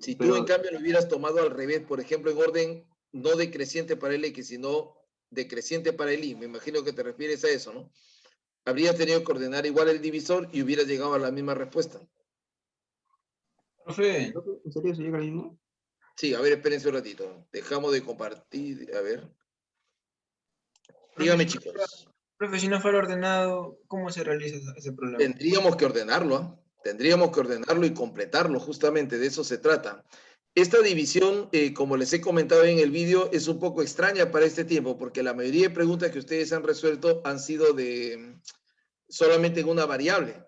Si tú en cambio lo hubieras tomado al revés, por ejemplo, en orden no decreciente para el x, sino decreciente para el y, me imagino que te refieres a eso, ¿no? Habrías tenido que ordenar igual el divisor y hubieras llegado a la misma respuesta. Profe, ¿en serio se llega al mismo? Sí, a ver, espérense un ratito. Dejamos de compartir, a ver. Dígame, chicos. Profe, si no fuera ordenado, ¿cómo se realiza ese problema? Tendríamos que ordenarlo, ¿eh? Tendríamos que ordenarlo y completarlo, justamente de eso se trata. Esta división, como les he comentado en el vídeo, es un poco extraña para este tiempo, porque la mayoría de preguntas que ustedes han resuelto han sido de solamente en una variable.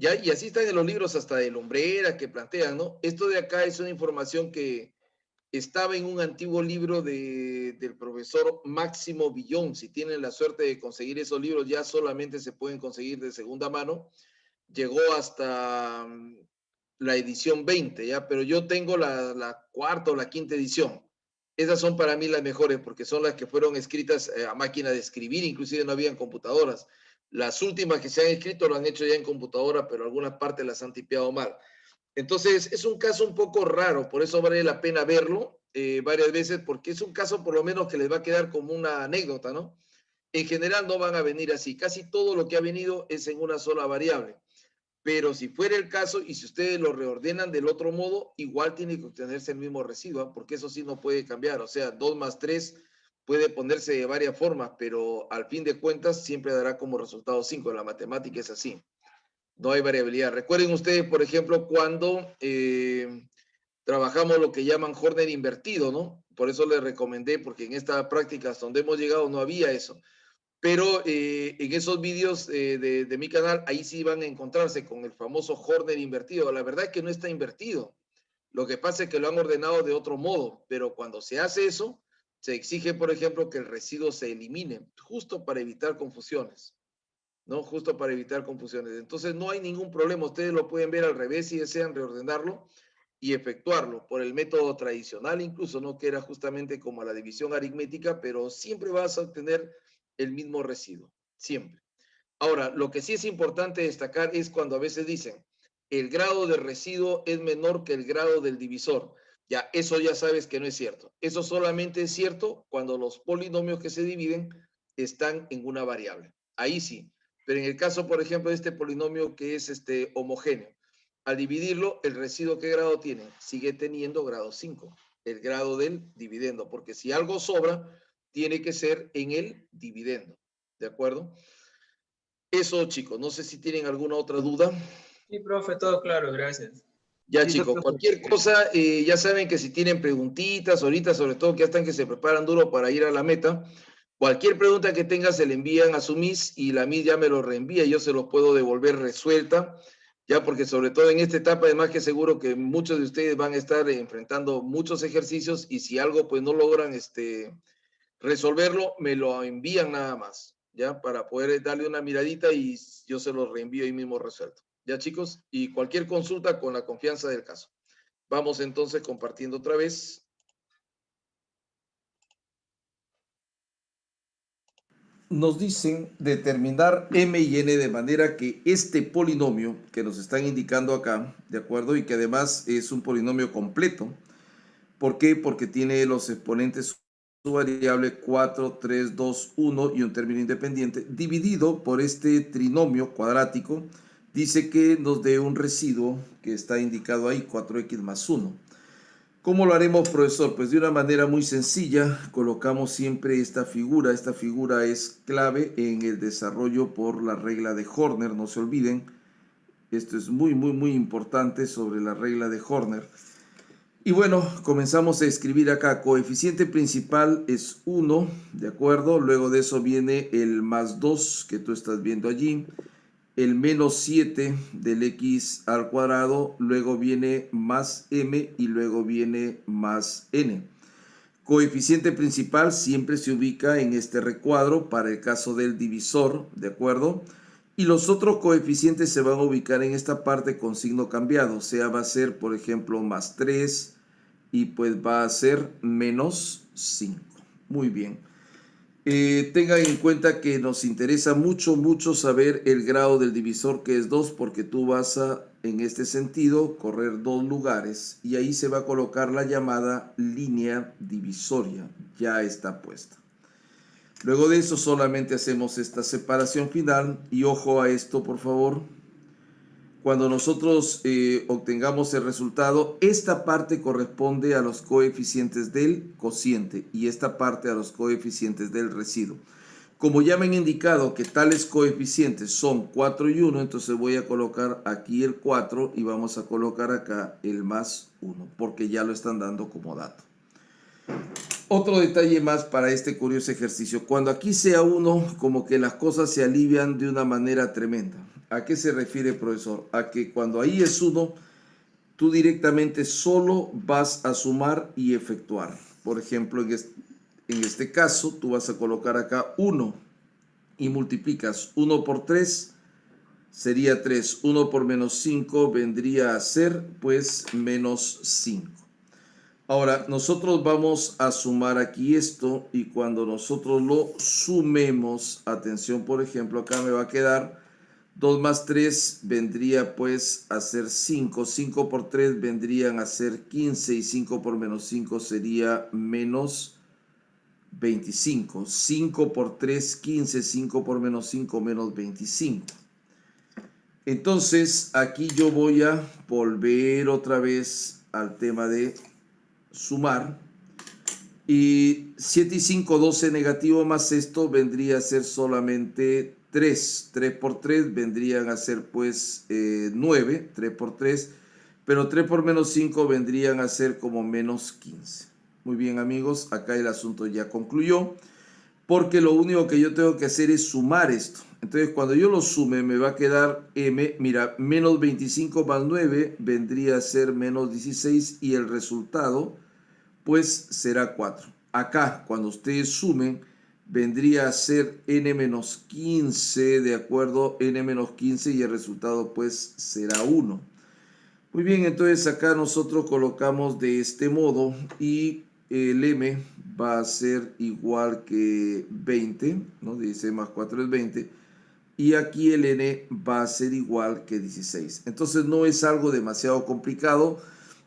¿Ya? Y así están en los libros hasta de Lumbrera que plantean, ¿no? Esto de acá es una información que estaba en un antiguo libro del profesor Máximo Villón. Si tienen la suerte de conseguir esos libros, ya solamente se pueden conseguir de segunda mano. Llegó hasta la edición 20, ¿ya? Pero yo tengo la cuarta o la quinta edición. Esas son para mí las mejores porque son las que fueron escritas a máquina de escribir, inclusive no habían computadoras. Las últimas que se han escrito lo han hecho ya en computadora, pero algunas partes las han tipeado mal. Entonces, es un caso un poco raro, por eso vale la pena verlo varias veces, porque es un caso por lo menos que les va a quedar como una anécdota, ¿no? En general no van a venir así, casi todo lo que ha venido es en una sola variable, pero si fuera el caso y si ustedes lo reordenan del otro modo, igual tiene que obtenerse el mismo residuo, ¿eh? Porque eso sí no puede cambiar, o sea, 2 más 3 puede ponerse de varias formas, pero al fin de cuentas siempre dará como resultado 5, la matemática es así. No hay variabilidad. Recuerden ustedes, por ejemplo, cuando trabajamos lo que llaman Horner invertido, ¿no? Por eso les recomendé, porque en estas prácticas donde hemos llegado no había eso. Pero en esos vídeos de mi canal, ahí sí van a encontrarse con el famoso Horner invertido. La verdad es que no está invertido. Lo que pasa es que lo han ordenado de otro modo, pero cuando se hace eso, se exige, por ejemplo, que el residuo se elimine, justo para evitar confusiones. ¿No? Justo para evitar confusiones. Entonces no hay ningún problema, ustedes lo pueden ver al revés si desean reordenarlo y efectuarlo por el método tradicional incluso, ¿no? Que era justamente como la división aritmética, pero siempre vas a obtener el mismo residuo, siempre. Ahora, lo que sí es importante destacar es cuando a veces dicen el grado de residuo es menor que el grado del divisor. Ya, eso ya sabes que no es cierto. Eso solamente es cierto cuando los polinomios que se dividen están en una variable. Ahí sí. Pero en el caso, por ejemplo, de este polinomio que es homogéneo, al dividirlo, ¿el residuo qué grado tiene? Sigue teniendo grado 5, el grado del dividendo, porque si algo sobra, tiene que ser en el dividendo. ¿De acuerdo? Eso, chicos, no sé si tienen alguna otra duda. Sí, profe, todo claro, gracias. Ya, chicos, cualquier cosa, ya saben que si tienen preguntitas, ahorita sobre todo que ya están que se preparan duro para ir a la meta, cualquier pregunta que tengan se le envían a su Miss y la Miss ya me lo reenvía, yo se los puedo devolver resuelta, ya porque sobre todo en esta etapa, además que seguro que muchos de ustedes van a estar enfrentando muchos ejercicios y si algo pues no logran resolverlo, me lo envían nada más, ya, para poder darle una miradita y yo se los reenvío ahí mismo resuelto. Ya, chicos, y cualquier consulta con la confianza del caso. Vamos entonces compartiendo otra vez. Nos dicen determinar m y n de manera que este polinomio que nos están indicando acá, ¿de acuerdo? Y que además es un polinomio completo. ¿Por qué? Porque tiene los exponentes su variable 4, 3, 2, 1 y un término independiente, dividido por este trinomio cuadrático, dice que nos dé un residuo que está indicado ahí, 4x más 1. ¿Cómo lo haremos, profesor? Pues de una manera muy sencilla, colocamos siempre esta figura es clave en el desarrollo por la regla de Horner, no se olviden, esto es muy importante sobre la regla de Horner. Y bueno, comenzamos a escribir acá, coeficiente principal es 1, ¿de acuerdo? Luego de eso viene el más 2 que tú estás viendo allí, el menos 7 del x al cuadrado, luego viene más m y luego viene más n. Coeficiente principal siempre se ubica en este recuadro para el caso del divisor, ¿de acuerdo? Y los otros coeficientes se van a ubicar en esta parte con signo cambiado, o sea, va a ser, por ejemplo, más 3 y pues va a ser menos 5. Muy bien. Tengan en cuenta que nos interesa mucho saber el grado del divisor, que es 2, porque tú vas a, en este sentido, correr 2 lugares y ahí se va a colocar la llamada línea divisoria. Ya está puesta. Luego de eso solamente hacemos esta separación final y ojo a esto, por favor. Cuando nosotros obtengamos el resultado, esta parte corresponde a los coeficientes del cociente y esta parte a los coeficientes del residuo. Como ya me han indicado que tales coeficientes son 4 y 1, entonces voy a colocar aquí el 4 y vamos a colocar acá el más 1, porque ya lo están dando como dato. Otro detalle más para este curioso ejercicio. Cuando aquí sea 1, como que las cosas se alivian de una manera tremenda. ¿A qué se refiere, profesor? A que cuando ahí es 1, tú directamente solo vas a sumar y efectuar. Por ejemplo, en este caso, tú vas a colocar acá 1 y multiplicas 1 por 3, sería 3. 1 por menos 5 vendría a ser, pues, menos 5. Ahora, nosotros vamos a sumar aquí esto y cuando nosotros lo sumemos, atención, por ejemplo, acá me va a quedar 2 más 3 vendría pues a ser 5. 5 por 3 vendrían a ser 15 y 5 por menos 5 sería menos 25. 5 por 3, 15. 5 por menos 5, menos 25. Entonces, aquí yo voy a volver otra vez al tema de sumar. Y 7 y 5, 12 negativo más esto vendría a ser solamente 3. 3 por 3 vendrían a ser pues 9. 3 por 3. Pero 3 por menos 5 vendrían a ser como menos 15. Muy bien, amigos, acá el asunto ya concluyó. Porque lo único que yo tengo que hacer es sumar esto. Entonces, cuando yo lo sume, me va a quedar m. Mira, menos 25 más 9 vendría a ser menos 16 y el resultado pues será 4. Acá, cuando ustedes sumen, vendría a ser n-15, ¿de acuerdo? n-15 y el resultado pues será 1. Muy bien, entonces acá nosotros colocamos de este modo y el m va a ser igual que 20, ¿no? 16 más 4 es 20. Y aquí el n va a ser igual que 16. Entonces no es algo demasiado complicado.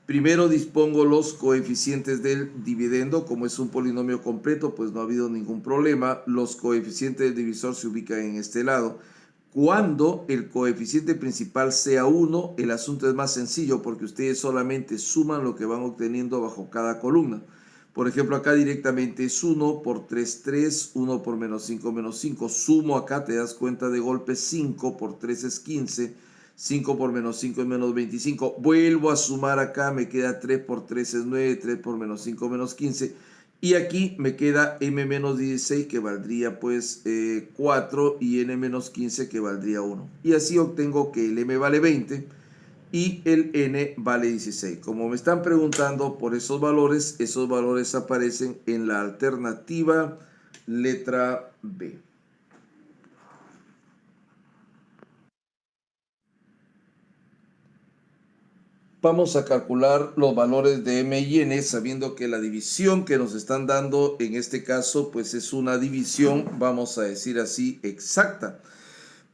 Primero dispongo los coeficientes del dividendo. Como es un polinomio completo, pues no ha habido ningún problema. Los coeficientes del divisor se ubican en este lado. Cuando el coeficiente principal sea 1, el asunto es más sencillo porque ustedes solamente suman lo que van obteniendo bajo cada columna. Por ejemplo, acá directamente es 1 por 3, 3, 1 por menos 5, menos 5. Sumo acá, te das cuenta de golpe, 5 por 3 es 15. 5 por menos 5 es menos 25. Vuelvo a sumar acá, me queda 3 por 3 es 9, 3 por menos 5 menos 15. Y aquí me queda m menos 16 que valdría pues 4 y n menos 15 que valdría 1. Y así obtengo que el m vale 20 y el n vale 16. Como me están preguntando por esos valores aparecen en la alternativa letra B. Vamos a calcular los valores de m y n sabiendo que la división que nos están dando en este caso pues es una división, vamos a decir así, exacta.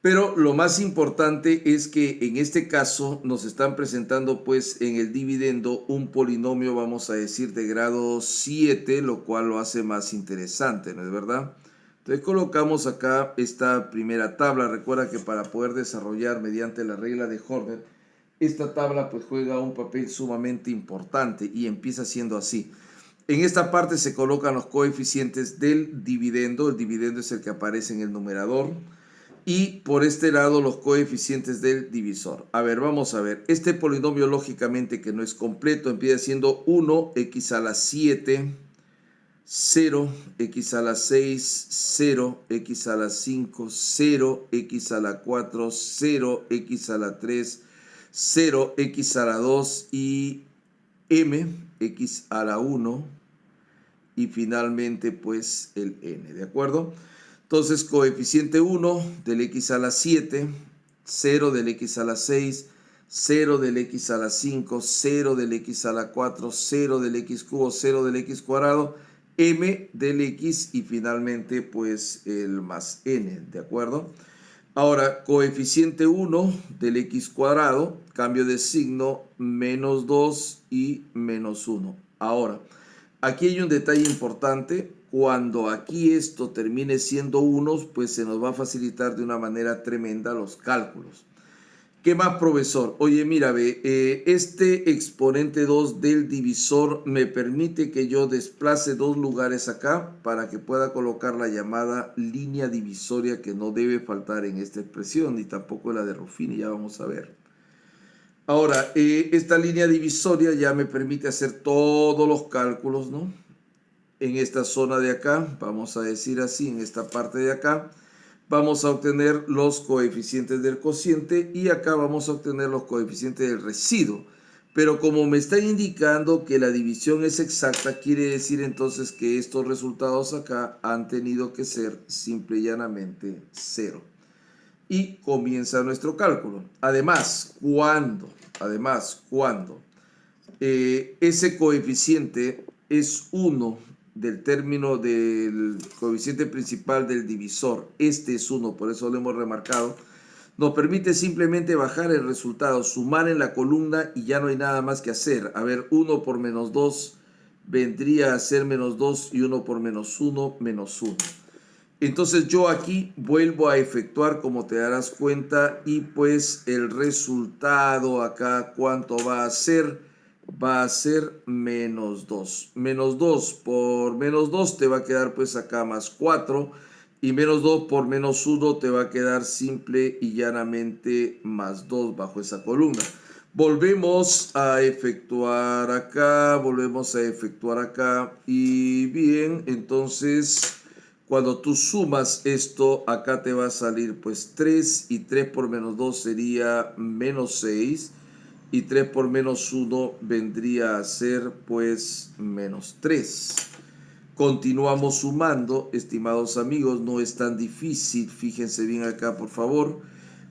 Pero lo más importante es que en este caso nos están presentando pues en el dividendo un polinomio, vamos a decir, de grado 7, lo cual lo hace más interesante, ¿no es verdad? Entonces colocamos acá esta primera tabla. Recuerda que para poder desarrollar mediante la regla de Horner, esta tabla pues juega un papel sumamente importante y empieza siendo así. En esta parte se colocan los coeficientes del dividendo. El dividendo es el que aparece en el numerador. Y por este lado los coeficientes del divisor. A ver, vamos a ver. Este polinomio lógicamente que no es completo. Empieza siendo 1, x a la 7, 0, x a la 6, 0, x a la 5, 0, x a la 4, 0, x a la 3, 0, x a la 2 y m, x a la 1 y finalmente pues el n, ¿de acuerdo? Entonces coeficiente 1 del x a la 7, 0 del x a la 6, 0 del x a la 5, 0 del x a la 4, 0 del x cubo, 0 del x cuadrado, m del x y finalmente pues el más n, ¿de acuerdo? Ahora, coeficiente 1 del x cuadrado, cambio de signo, menos 2 y menos 1. Ahora, aquí hay un detalle importante. Cuando aquí esto termine siendo 1, pues se nos va a facilitar de una manera tremenda los cálculos. ¿Qué más, profesor? Oye, mira, ve, este exponente 2 del divisor me permite que yo desplace 2 lugares acá para que pueda colocar la llamada línea divisoria que no debe faltar en esta expresión, ni tampoco la de Ruffini, ya vamos a ver. Ahora, esta línea divisoria ya me permite hacer todos los cálculos, ¿no? En esta zona de acá, vamos a decir así, en esta parte de acá, vamos a obtener los coeficientes del cociente y acá vamos a obtener los coeficientes del residuo. Pero como me está indicando que la división es exacta, quiere decir entonces que estos resultados acá han tenido que ser simple y llanamente 0. Y comienza nuestro cálculo. Además, cuando ese coeficiente es 1 del término del coeficiente principal del divisor, este es 1, por eso lo hemos remarcado, nos permite simplemente bajar el resultado, sumar en la columna y ya no hay nada más que hacer. A ver, 1 por menos 2 vendría a ser menos 2 y 1 por menos 1, menos 1. Entonces yo aquí vuelvo a efectuar, como te darás cuenta, y pues el resultado acá, ¿cuánto va a ser? Va a ser menos 2. Menos 2 por menos 2 te va a quedar pues acá más 4. Y menos 2 por menos 1 te va a quedar simple y llanamente más 2 bajo esa columna. Volvemos a efectuar acá, y bien, entonces cuando tú sumas esto, acá te va a salir pues 3 y 3 por menos 2 sería menos 6 y 3 por menos 1 vendría a ser pues menos 3. Continuamos sumando, estimados amigos, no es tan difícil, fíjense bien acá por favor.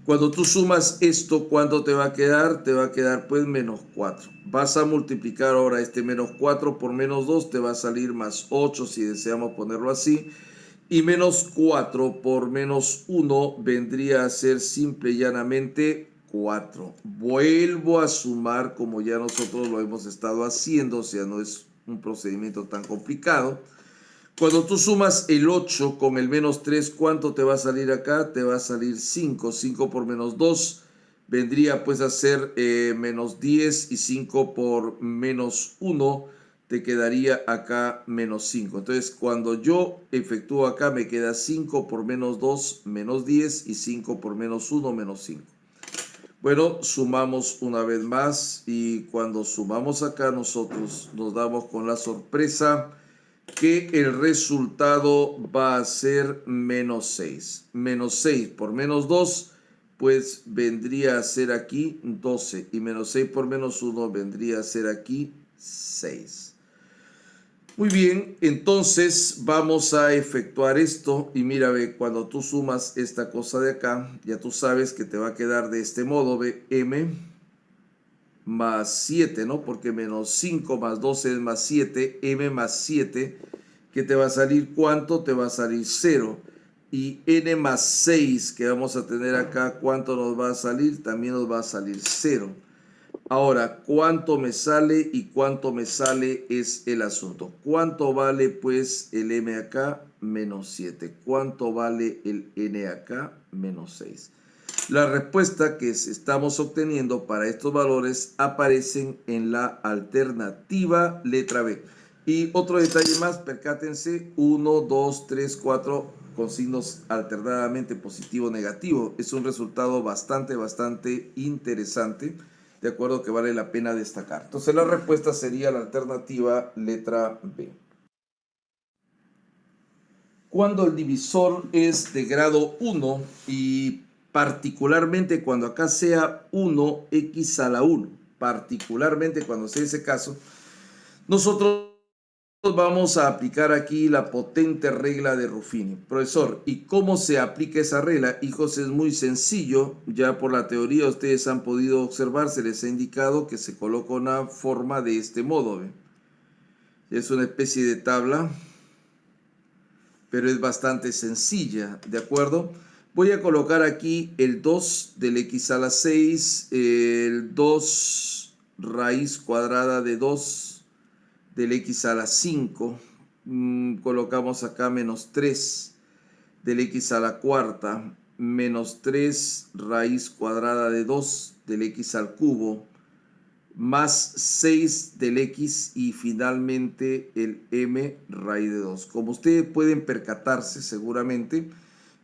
Cuando tú sumas esto, ¿cuánto te va a quedar? Te va a quedar pues menos 4. Vas a multiplicar ahora este menos 4 por menos 2, te va a salir más 8 si deseamos ponerlo así. Y menos 4 por menos 1 vendría a ser simple y llanamente 4. Vuelvo a sumar como ya nosotros lo hemos estado haciendo, o sea, no es un procedimiento tan complicado. Cuando tú sumas el 8 con el menos 3, ¿cuánto te va a salir acá? Te va a salir 5. 5 por menos 2 vendría pues a ser menos 10 y 5 por menos 1 te quedaría acá menos 5. Entonces cuando yo efectúo acá me queda 5 por menos 2 menos 10 y 5 por menos 1 menos 5. Bueno, sumamos una vez más y cuando sumamos acá nosotros nos damos con la sorpresa que el resultado va a ser menos 6. Menos 6 por menos 2, pues vendría a ser aquí 12. Y menos 6 por menos 1 vendría a ser aquí 6. Muy bien, entonces vamos a efectuar esto. Y mira, ve, cuando tú sumas esta cosa de acá, ya tú sabes que te va a quedar de este modo, ve, m más 7, ¿no? Porque menos 5 más 12 es más 7, m más 7, que te va a salir ¿cuánto? Te va a salir 0. Y n más 6 que vamos a tener acá, ¿cuánto nos va a salir? También nos va a salir 0. Ahora, ¿cuánto me sale y cuánto me sale es el asunto? ¿Cuánto vale pues el m acá? Menos 7. ¿Cuánto vale el n acá? Menos 6. La respuesta que estamos obteniendo para estos valores aparecen en la alternativa letra B. Y otro detalle más, percátense, 1, 2, 3, 4 con signos alternadamente positivo o negativo. Es un resultado bastante interesante, de acuerdo, que vale la pena destacar. Entonces la respuesta sería la alternativa letra B. Cuando el divisor es de grado 1 y particularmente cuando acá sea 1x a la 1, particularmente cuando sea ese caso, nosotros vamos a aplicar aquí la potente regla de Ruffini. Profesor, ¿y cómo se aplica esa regla? Hijos, es muy sencillo. Ya por la teoría ustedes han podido observar, se les ha indicado que se coloca una forma de este modo. ¿Ve? Es una especie de tabla, pero es bastante sencilla, ¿de acuerdo? Voy a colocar aquí el 2 del x a la 6, el 2 raíz cuadrada de 2 del x a la 5, colocamos acá menos 3 del x a la cuarta, menos 3 raíz cuadrada de 2 del x al cubo, más 6 del x y finalmente el m raíz de 2. Como ustedes pueden percatarse seguramente,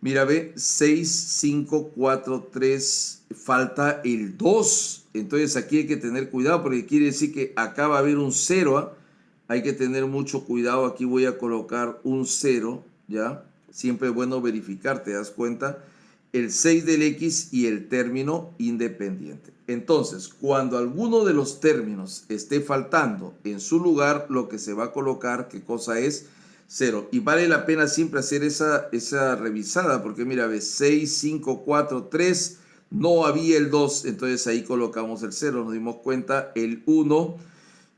mira, ve, 6, 5, 4, 3, falta el 2. Entonces aquí hay que tener cuidado porque quiere decir que acá va a haber un 0, ¿eh? Hay que tener mucho cuidado. Aquí voy a colocar un 0, ¿ya? Siempre es bueno verificar, te das cuenta, el 6 del X y el término independiente. Entonces, cuando alguno de los términos esté faltando en su lugar, lo que se va a colocar, ¿qué cosa es? 0. Y vale la pena siempre hacer esa revisada, porque mira, ves, 6, 5, 4, 3, no había el 2, entonces ahí colocamos el 0, nos dimos cuenta, el 1,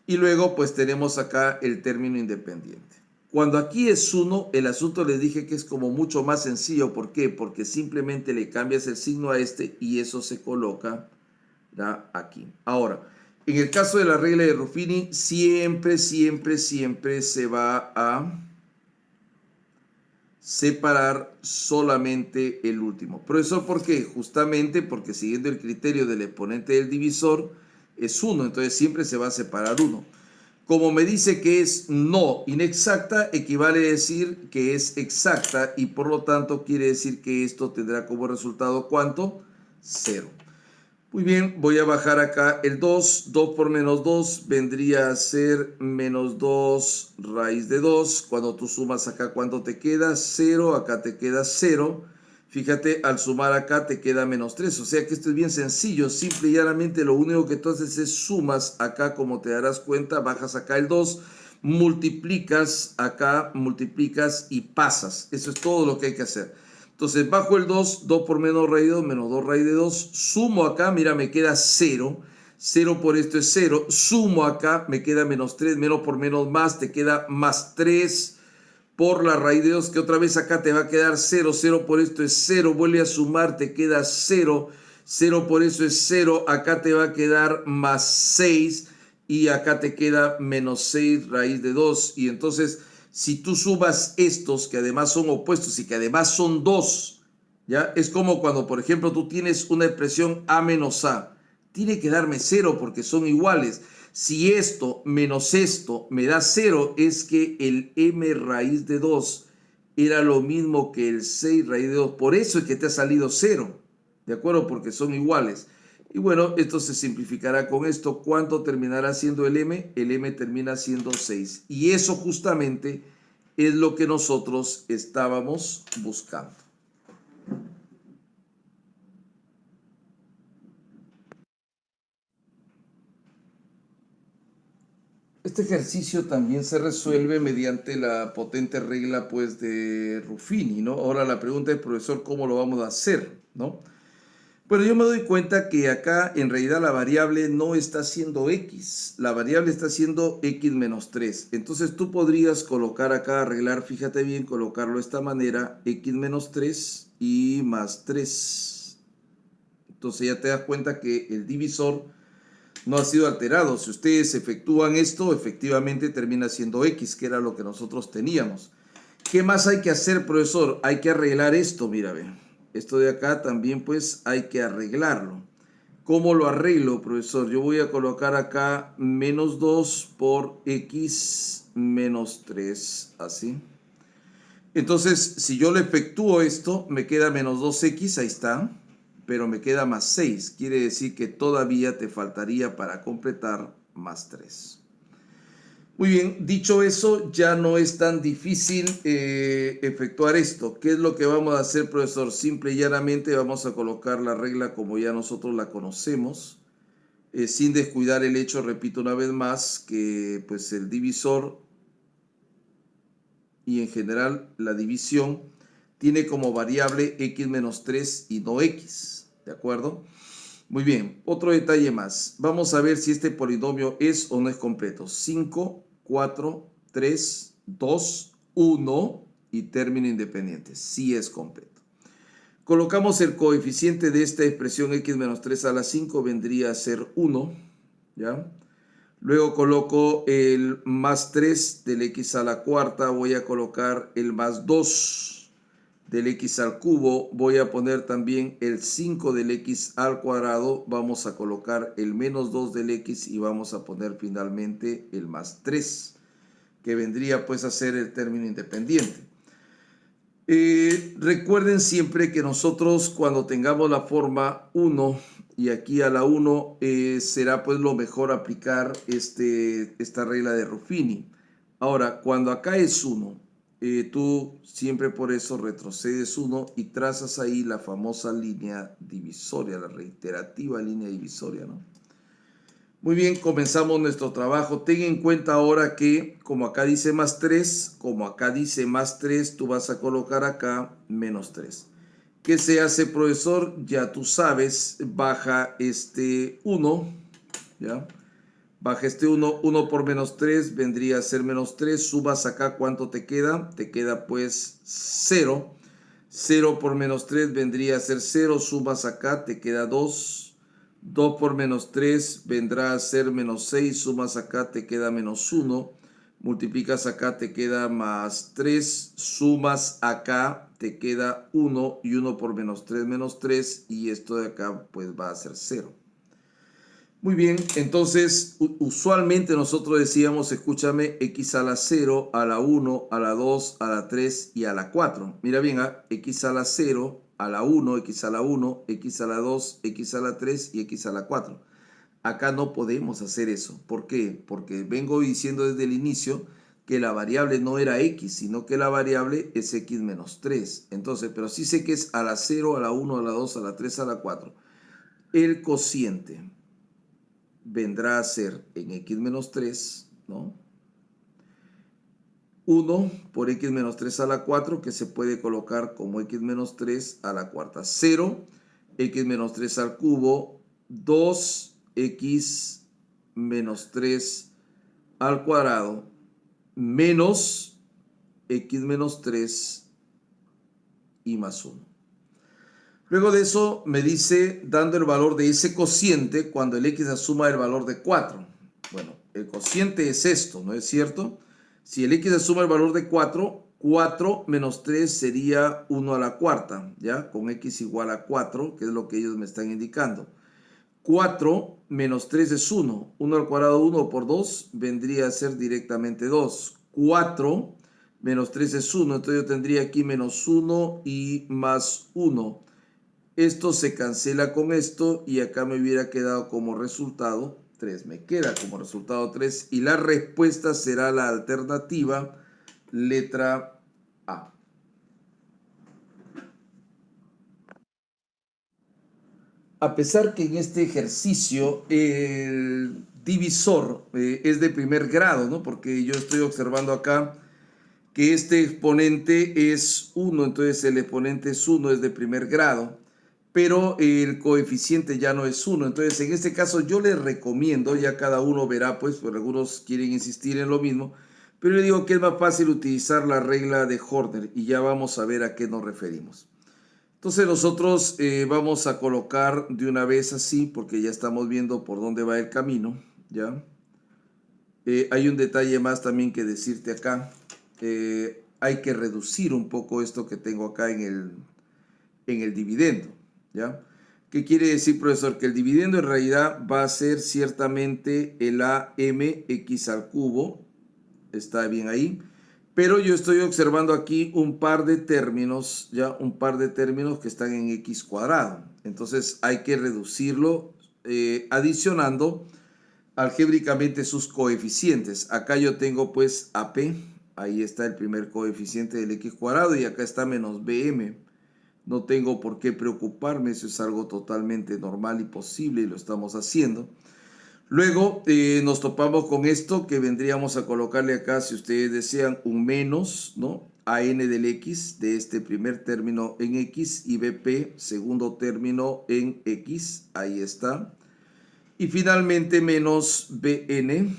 y luego pues tenemos acá el término independiente. Cuando aquí es 1, el asunto les dije que es como mucho más sencillo. ¿Por qué? Porque simplemente le cambias el signo a este y eso se coloca aquí. Ahora, en el caso de la regla de Ruffini, siempre se va a separar solamente el último. Profesor, ¿por qué? Justamente porque siguiendo el criterio del exponente del divisor es 1, entonces siempre se va a separar 1. Como me dice que es no inexacta, equivale a decir que es exacta y por lo tanto quiere decir que esto tendrá como resultado ¿cuánto? 0. Muy bien, voy a bajar acá el 2. 2 por menos 2 vendría a ser menos 2 raíz de 2. Cuando tú sumas acá, ¿cuánto te queda? 0. Acá te queda 0. Fíjate, al sumar acá te queda menos 3. O sea que esto es bien sencillo. Simple y llanamente lo único que tú haces es sumas acá, como te darás cuenta, bajas acá el 2, multiplicas acá, multiplicas y pasas. Eso es todo lo que hay que hacer. Entonces bajo el 2, 2 por menos raíz de 2, menos 2 raíz de 2, sumo acá, mira, me queda 0. 0 por esto es 0. Sumo acá, me queda menos 3, menos por menos más, te queda más 3. Por la raíz de 2, que otra vez acá te va a quedar 0, 0 por esto es 0, vuelve a sumar, te queda 0, 0 por eso es 0, acá te va a quedar más 6 y acá te queda menos 6 raíz de 2. Y entonces, si tú sumas estos, que además son opuestos y que además son 2, ¿ya? Es como cuando, por ejemplo, tú tienes una expresión a menos a, tiene que darme 0 porque son iguales. Si esto menos esto me da 0, es que el m raíz de 2 era lo mismo que el 6 raíz de 2. Por eso es que te ha salido 0, ¿de acuerdo? Porque son iguales. Y bueno, esto se simplificará con esto. ¿Cuánto terminará siendo el m? El m termina siendo 6. Y eso justamente es lo que nosotros estábamos buscando. Este ejercicio también se resuelve mediante la potente regla pues de Ruffini, ¿no? Ahora la pregunta es, profesor, ¿cómo lo vamos a hacer, no? Bueno, yo me doy cuenta que acá en realidad la variable no está siendo x, la variable está siendo x menos 3. Entonces tú podrías colocar acá, arreglar, fíjate bien, colocarlo de esta manera, x menos 3 y más 3. Entonces ya te das cuenta que el divisor no ha sido alterado. Si ustedes efectúan esto, efectivamente termina siendo x, que era lo que nosotros teníamos. ¿Qué más hay que hacer, profesor? Hay que arreglar esto, mira, ve. Esto de acá también pues hay que arreglarlo. ¿Cómo lo arreglo, profesor? Yo voy a colocar acá menos 2 por x menos 3, así. Entonces, si yo le efectúo esto, me queda menos 2x, ahí está, pero me queda más 6. Quiere decir que todavía te faltaría para completar más 3. Muy bien, dicho eso, ya no es tan difícil efectuar esto. ¿Qué es lo que vamos a hacer, profesor? Simple y llanamente vamos a colocar la regla como ya nosotros la conocemos, sin descuidar el hecho, repito una vez más, que pues el divisor y en general la división tiene como variable x menos 3 y no x, ¿de acuerdo? Muy bien, otro detalle más. Vamos a ver si este polinomio es o no es completo. 5, 4, 3, 2, 1 y término independiente. Sí es completo. Colocamos el coeficiente de esta expresión x menos 3 a la 5, vendría a ser 1, ¿ya? Luego coloco el más 3 del x a la cuarta, voy a colocar el más 2 del x al cubo, voy a poner también el 5 del x al cuadrado, vamos a colocar el menos 2 del x y vamos a poner finalmente el más 3, que vendría pues a ser el término independiente. Recuerden siempre que nosotros cuando tengamos la forma 1 y aquí a la 1 será pues lo mejor aplicar esta regla de Ruffini. Ahora, cuando acá es 1 tú siempre por eso retrocedes 1 y trazas ahí la famosa línea divisoria, la reiterativa línea divisoria, ¿no? Muy bien, comenzamos nuestro trabajo. Ten en cuenta ahora que como acá dice más 3, como acá dice más 3, tú vas a colocar acá menos 3. ¿Qué se hace, profesor? Ya tú sabes, baja este 1, ¿ya? Baja este 1, 1 por menos 3 vendría a ser menos 3. Subas acá, ¿cuánto te queda? Te queda pues 0. 0 por menos 3 vendría a ser 0. Subas acá, te queda 2. 2 por menos 3 vendrá a ser menos 6. Sumas acá, te queda menos 1. Multiplicas acá, te queda más 3. Sumas acá, te queda 1. Y 1 por menos 3, y esto de acá pues va a ser 0. Muy bien, entonces usualmente nosotros decíamos, escúchame, x a la 0, a la 1, a la 2, a la 3 y a la 4. Mira bien, x a la 0, a la 1, x a la 1, x a la 2, x a la 3 y x a la 4. Acá no podemos hacer eso. ¿Por qué? Porque vengo diciendo desde el inicio que la variable no era x, sino que la variable es x menos 3. Entonces, pero sí sé que es a la 0, a la 1, a la 2, a la 3, a la 4. El cociente vendrá a ser en x menos 3, ¿no? 1 por x menos 3 a la 4, que se puede colocar como x menos 3 a la cuarta. 0, x menos 3 al cubo, 2x menos 3 al cuadrado, menos x menos 3 y más 1. Luego de eso me dice, dando el valor de ese cociente, cuando el x asuma el valor de 4. Bueno, el cociente es esto, ¿no es cierto? Si el x asuma el valor de 4, 4 menos 3 sería 1 a la cuarta, ¿ya? Con x igual a 4, que es lo que ellos me están indicando. 4 menos 3 es 1. 1 al cuadrado, 1 por 2, vendría a ser directamente 2. 4 menos 3 es 1, entonces yo tendría aquí menos 1 y más 1. Esto se cancela con esto y acá me hubiera quedado como resultado 3. Me queda como resultado 3 y la respuesta será la alternativa letra A. A pesar que en este ejercicio el divisor es de primer grado, ¿no? Porque yo estoy observando acá que este exponente es 1, entonces el exponente es 1, es de primer grado, pero el coeficiente ya no es 1. Entonces, en este caso yo les recomiendo, ya cada uno verá, pues, porque algunos quieren insistir en lo mismo, pero yo digo que es más fácil utilizar la regla de Horner y ya vamos a ver a qué nos referimos. Entonces nosotros vamos a colocar de una vez así, porque ya estamos viendo por dónde va el camino, ¿ya? Hay un detalle más también que decirte acá. Hay que reducir un poco esto que tengo acá en el dividendo, ¿ya? ¿Qué quiere decir, profesor? Que el dividendo en realidad va a ser ciertamente el AMX al cubo, está bien ahí, pero yo estoy observando aquí un par de términos, ya un par de términos que están en x cuadrado, entonces hay que reducirlo adicionando algébricamente sus coeficientes. Acá yo tengo pues AP, ahí está el primer coeficiente del x cuadrado y acá está menos BM. No tengo por qué preocuparme, eso es algo totalmente normal y posible y lo estamos haciendo. Luego nos topamos con esto que vendríamos a colocarle acá, si ustedes desean, un menos, ¿no? AN del X de este primer término en X y BP, segundo término en X, ahí está. Y finalmente menos BN,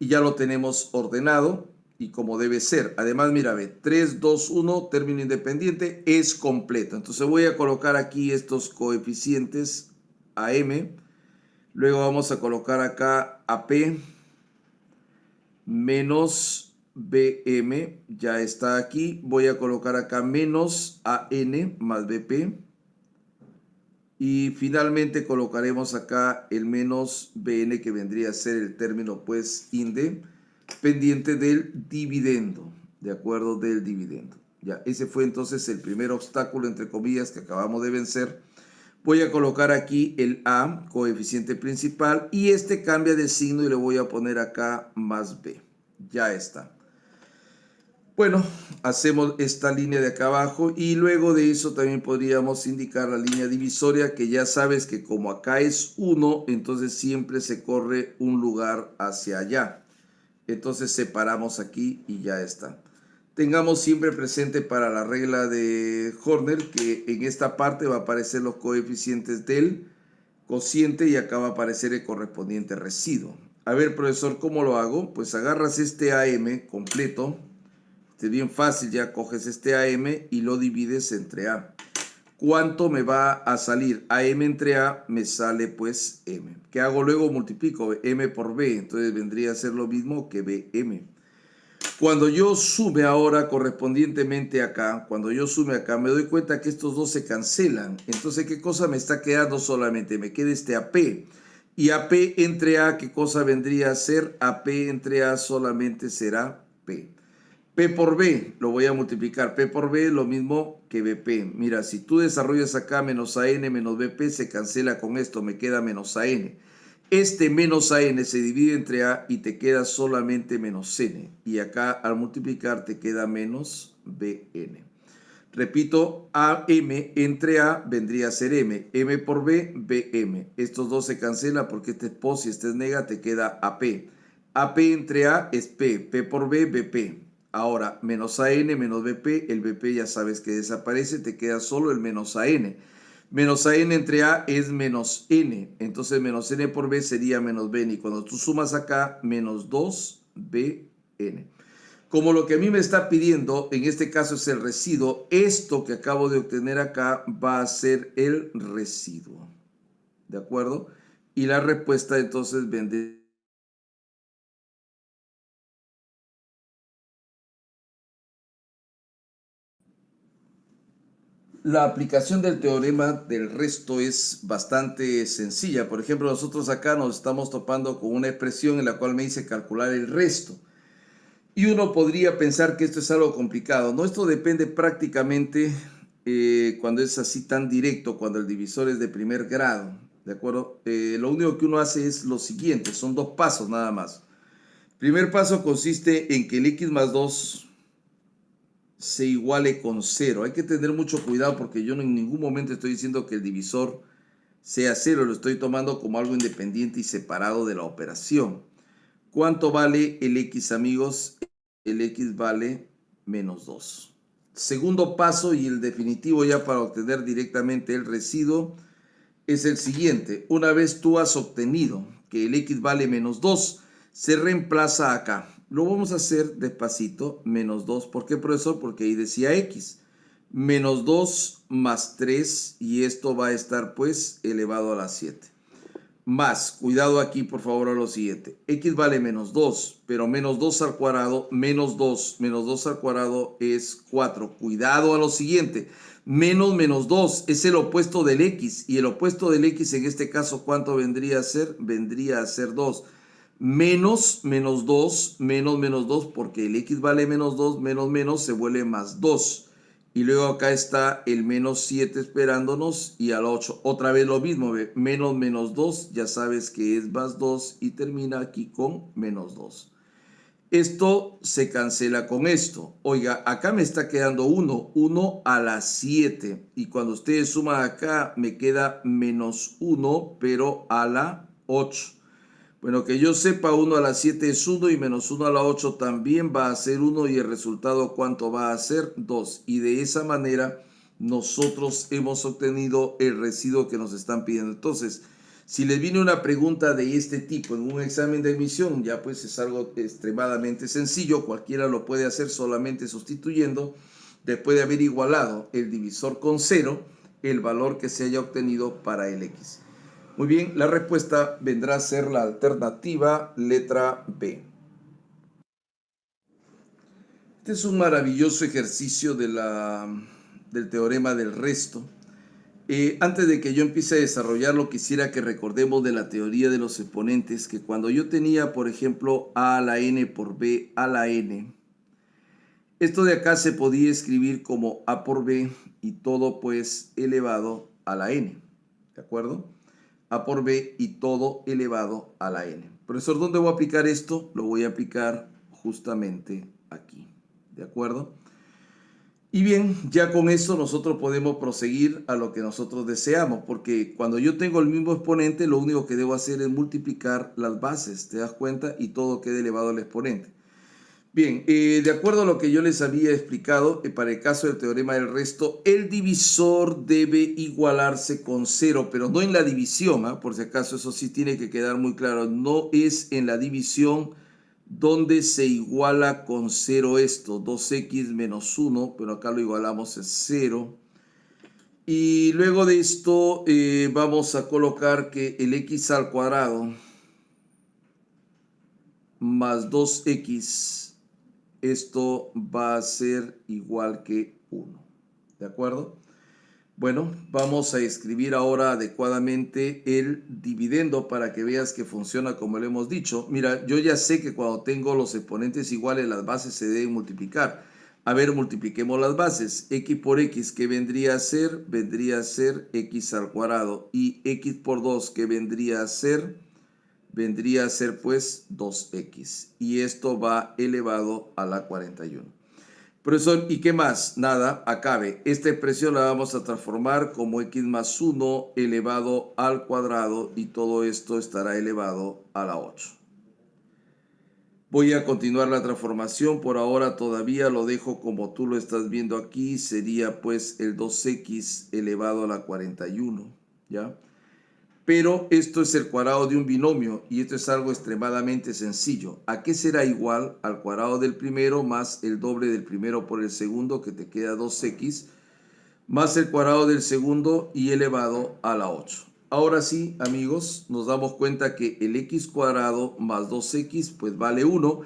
y ya lo tenemos ordenado y como debe ser. Además, mira, ve, 3, 2, 1, término independiente, es completo. Entonces voy a colocar aquí estos coeficientes AM. Luego vamos a colocar acá AP menos BM, ya está aquí. Voy a colocar acá menos AN más BP. Y finalmente colocaremos acá el menos BN, que vendría a ser el término pues independiente del dividendo, ¿de acuerdo? Del dividendo. Ya, ese fue entonces el primer obstáculo, entre comillas, que acabamos de vencer. Voy a colocar aquí el A, coeficiente principal, y este cambia de signo y le voy a poner acá más B. Ya está. Bueno, hacemos esta línea de acá abajo y luego de eso también podríamos indicar la línea divisoria, que ya sabes que como acá es 1, entonces siempre se corre un lugar hacia allá. Entonces separamos aquí y ya está. Tengamos siempre presente para la regla de Horner que en esta parte va a aparecer los coeficientes del cociente y acá va a aparecer el correspondiente residuo. A ver, profesor, ¿cómo lo hago? Pues agarras este AM completo. Es bien fácil, ya coges este AM y lo divides entre A. ¿Cuánto me va a salir? AM entre A me sale pues M. ¿Qué hago luego? Multiplico M por B. Entonces vendría a ser lo mismo que BM. Cuando yo sume ahora correspondientemente acá, cuando yo sume acá, me doy cuenta que estos dos se cancelan. Entonces, ¿qué cosa me está quedando solamente? Me queda este AP. Y AP entre A, ¿qué cosa vendría a ser? AP entre A solamente será P. P por B, lo voy a multiplicar. P por B, lo mismo que BP. Mira, si tú desarrollas acá menos AN menos BP, se cancela con esto, me queda menos AN. Este menos AN se divide entre A y te queda solamente menos N. Y acá al multiplicar te queda menos BN. Repito, AM entre A vendría a ser M. M por B, BM. Estos dos se cancelan porque este es pos y este es nega, te queda AP. AP entre A es P. P por B, BP. Ahora, menos AN menos BP, el BP ya sabes que desaparece, te queda solo el menos AN. Menos AN entre A es menos N, entonces menos N por B sería menos BN. Y cuando tú sumas acá, menos 2BN. Como lo que a mí me está pidiendo, en este caso es el residuo, esto que acabo de obtener acá va a ser el residuo. ¿De acuerdo? Y la respuesta entonces vendría... La aplicación del teorema del resto es bastante sencilla. Por ejemplo, nosotros acá nos estamos topando con una expresión en la cual me dice calcular el resto. Y uno podría pensar que esto es algo complicado. No, esto depende prácticamente cuando es así tan directo, cuando el divisor es de primer grado. ¿De acuerdo? Lo único que uno hace es lo siguiente, son dos pasos nada más. El primer paso consiste en que el x más 2 se iguale con 0. Hay que tener mucho cuidado porque yo en ningún momento estoy diciendo que el divisor sea 0. Lo estoy tomando como algo independiente y separado de la operación. ¿Cuánto vale el x, amigos? El x vale menos 2. Segundo paso y el definitivo ya para obtener directamente el residuo es el siguiente. Una vez tú has obtenido que el x vale menos 2, se reemplaza acá. Lo vamos a hacer despacito, menos 2. ¿Por qué, profesor? Porque ahí decía x. Menos 2 más 3 y esto va a estar pues elevado a la 7. Más, cuidado aquí por favor a lo siguiente. X vale menos 2, pero menos 2 al cuadrado, menos 2 al cuadrado es 4. Cuidado a lo siguiente. Menos 2 es el opuesto del X. Y el opuesto del X en este caso, ¿cuánto vendría a ser? Vendría a ser 2. Menos 2, menos 2, porque el X vale menos 2, menos se vuelve más 2. Y luego acá está el menos 7 esperándonos y al 8. Otra vez lo mismo, menos 2, ya sabes que es más 2 y termina aquí con menos 2. Esto se cancela con esto. Oiga, acá me está quedando 1 a la 7. Y cuando ustedes suman acá me queda menos 1, pero a la 8. Bueno, que yo sepa, 1 a la 7 es 1 y menos 1 a la 8 también va a ser 1 y el resultado ¿cuánto va a ser? 2. Y de esa manera nosotros hemos obtenido el residuo que nos están pidiendo. Entonces, si les viene una pregunta de este tipo en un examen de admisión, ya pues es algo extremadamente sencillo. Cualquiera lo puede hacer solamente sustituyendo, después de haber igualado el divisor con 0, el valor que se haya obtenido para el X. Muy bien, la respuesta vendrá a ser la alternativa letra B. Este es un maravilloso ejercicio del teorema del resto. Antes de que yo empiece a desarrollarlo, quisiera que recordemos de la teoría de los exponentes, que cuando yo tenía, por ejemplo, a a la n por b a la n, esto de acá se podía escribir como a por b y todo pues elevado a la n, ¿de acuerdo? A por b y todo elevado a la n. Profesor, ¿dónde voy a aplicar esto? Lo voy a aplicar justamente aquí. ¿de acuerdo? Y bien, ya con eso nosotros podemos proseguir a lo que nosotros deseamos, porque cuando yo tengo el mismo exponente, lo único que debo hacer es multiplicar las bases, ¿te das cuenta? Y todo queda elevado al exponente. Bien, de acuerdo a lo que yo les había explicado, para el caso del teorema del resto, el divisor debe igualarse con 0, pero no en la división, por si acaso eso sí tiene que quedar muy claro, no es en la división donde se iguala con 0 esto, 2x menos 1, pero acá lo igualamos en 0. Y luego de esto vamos a colocar que el x al cuadrado más 2x, esto va a ser igual que 1, ¿de acuerdo? Bueno, vamos a escribir ahora adecuadamente el dividendo para que veas que funciona como le hemos dicho. Mira, yo ya sé que cuando tengo los exponentes iguales, las bases se deben multiplicar. A ver, multipliquemos las bases. X por x, ¿qué vendría a ser? Vendría a ser x al cuadrado. Y x por 2, ¿qué vendría a ser? Vendría a ser pues 2x. Y esto va elevado a la 41. Profesor, ¿y qué más? Nada, acabe. Esta expresión la vamos a transformar como x más 1 elevado al cuadrado y todo esto estará elevado a la 8. Voy a continuar la transformación. Por ahora todavía lo dejo como tú lo estás viendo aquí. Sería pues el 2x elevado a la 41, ¿ya? Pero esto es el cuadrado de un binomio y esto es algo extremadamente sencillo. ¿A qué será igual? Al cuadrado del primero más el doble del primero por el segundo, que te queda 2x, más el cuadrado del segundo y elevado a la 8. Ahora sí, amigos, nos damos cuenta que el x cuadrado más 2x pues vale 1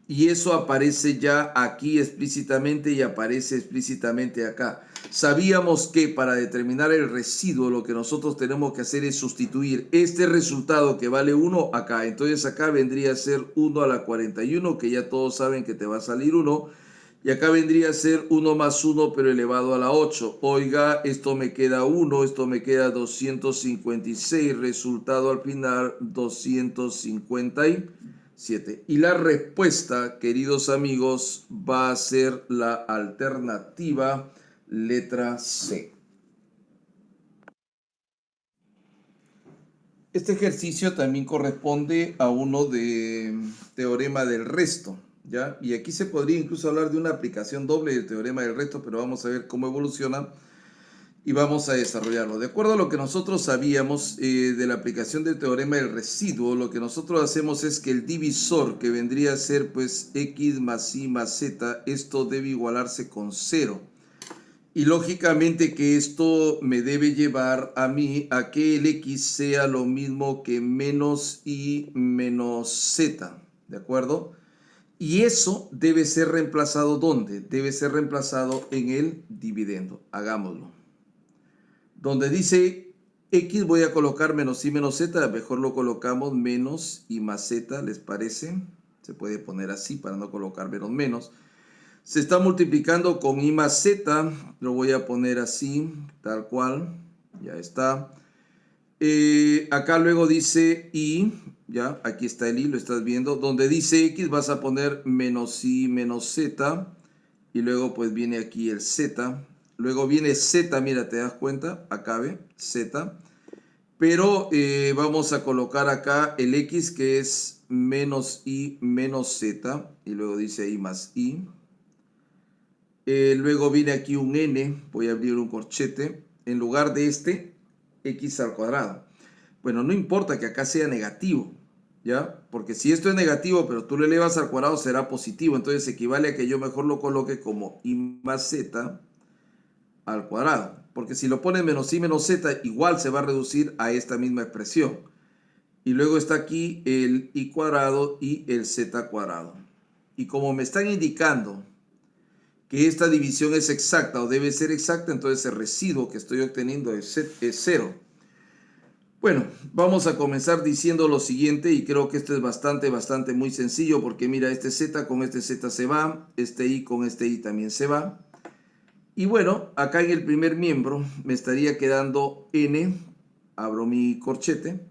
y eso aparece ya aquí explícitamente y aparece explícitamente acá. Sabíamos que para determinar el residuo lo que nosotros tenemos que hacer es sustituir este resultado que vale 1 acá. Entonces acá vendría a ser 1 a la 41, que ya todos saben que te va a salir 1. Y acá vendría a ser 1 más 1, pero elevado a la 8. Oiga, esto me queda 1, esto me queda 256. Resultado al final, 257. Y la respuesta, queridos amigos, va a ser la alternativa letra C. Este ejercicio también corresponde a uno de teorema del resto, ¿ya? Y aquí se podría incluso hablar de una aplicación doble del teorema del resto, pero vamos a ver cómo evoluciona y vamos a desarrollarlo. De acuerdo a lo que nosotros sabíamos de la aplicación del teorema del residuo, lo que nosotros hacemos es que el divisor, que vendría a ser pues x más y más z, esto debe igualarse con 0. Y lógicamente que esto me debe llevar a mí a que el x sea lo mismo que menos y menos z, ¿de acuerdo? Y eso debe ser reemplazado ¿dónde? Debe ser reemplazado en el dividendo. Hagámoslo. Donde dice x voy a colocar menos y menos z, mejor lo colocamos menos y más z, ¿les parece? Se puede poner así para no colocar menos. Se está multiplicando con i más z, lo voy a poner así, tal cual, ya está. Acá luego dice i, ya, aquí está el i, lo estás viendo. Donde dice x vas a poner menos i menos z, y luego pues viene aquí el z. Luego viene z, mira, ¿te das cuenta? Acá ve, z. Pero vamos a colocar acá el x que es menos i menos z, y luego dice i más i. Luego viene aquí un n, voy a abrir un corchete, en lugar de este, x al cuadrado. Bueno, no importa que acá sea negativo, ¿ya? Porque si esto es negativo, pero tú lo elevas al cuadrado, será positivo. Entonces equivale a que yo mejor lo coloque como i más z al cuadrado. Porque si lo pones menos i menos z, igual se va a reducir a esta misma expresión. Y luego está aquí el i cuadrado y el z cuadrado. Y como me están indicando que esta división es exacta o debe ser exacta, entonces el residuo que estoy obteniendo es 0. Bueno, vamos a comenzar diciendo lo siguiente, y creo que esto es bastante muy sencillo, porque mira, este z con este z se va, este i con este i también se va. Y bueno, acá en el primer miembro me estaría quedando n, abro mi corchete,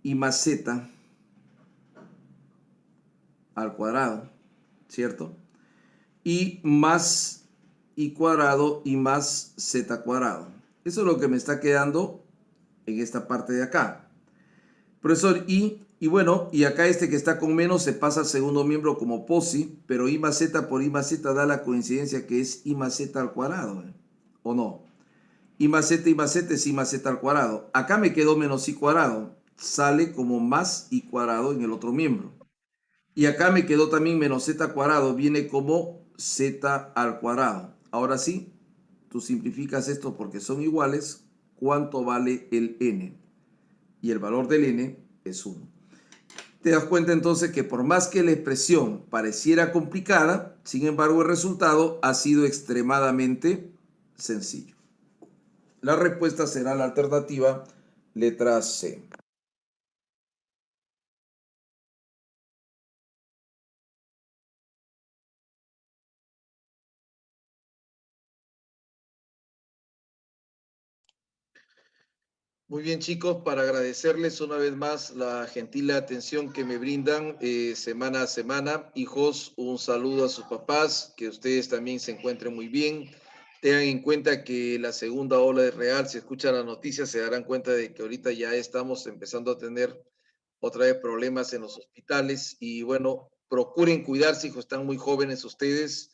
y más z al cuadrado, ¿cierto? y más y cuadrado y más z cuadrado. Eso es lo que me está quedando en esta parte de acá. Profesor, y bueno, y acá este que está con menos se pasa al segundo miembro como posi, pero I más Z por I más Z da la coincidencia que es I más Z al cuadrado, ¿o no? I más Z es I más Z al cuadrado. Acá me quedó menos I cuadrado, sale como más I cuadrado en el otro miembro. Y acá me quedó también menos Z cuadrado, viene como Z al cuadrado. Ahora sí, tú simplificas esto porque son iguales, ¿cuánto vale el N? Y el valor del N es 1. Te das cuenta entonces que por más que la expresión pareciera complicada, sin embargo el resultado ha sido extremadamente sencillo. La respuesta será la alternativa letra C. Muy bien, chicos, para agradecerles una vez más la gentil atención que me brindan semana a semana. Hijos, un saludo a sus papás, que ustedes también se encuentren muy bien. Tengan en cuenta que la segunda ola es real. Si escuchan las noticias se darán cuenta de que ahorita ya estamos empezando a tener otra vez problemas en los hospitales. Y bueno, procuren cuidarse, hijos, están muy jóvenes ustedes.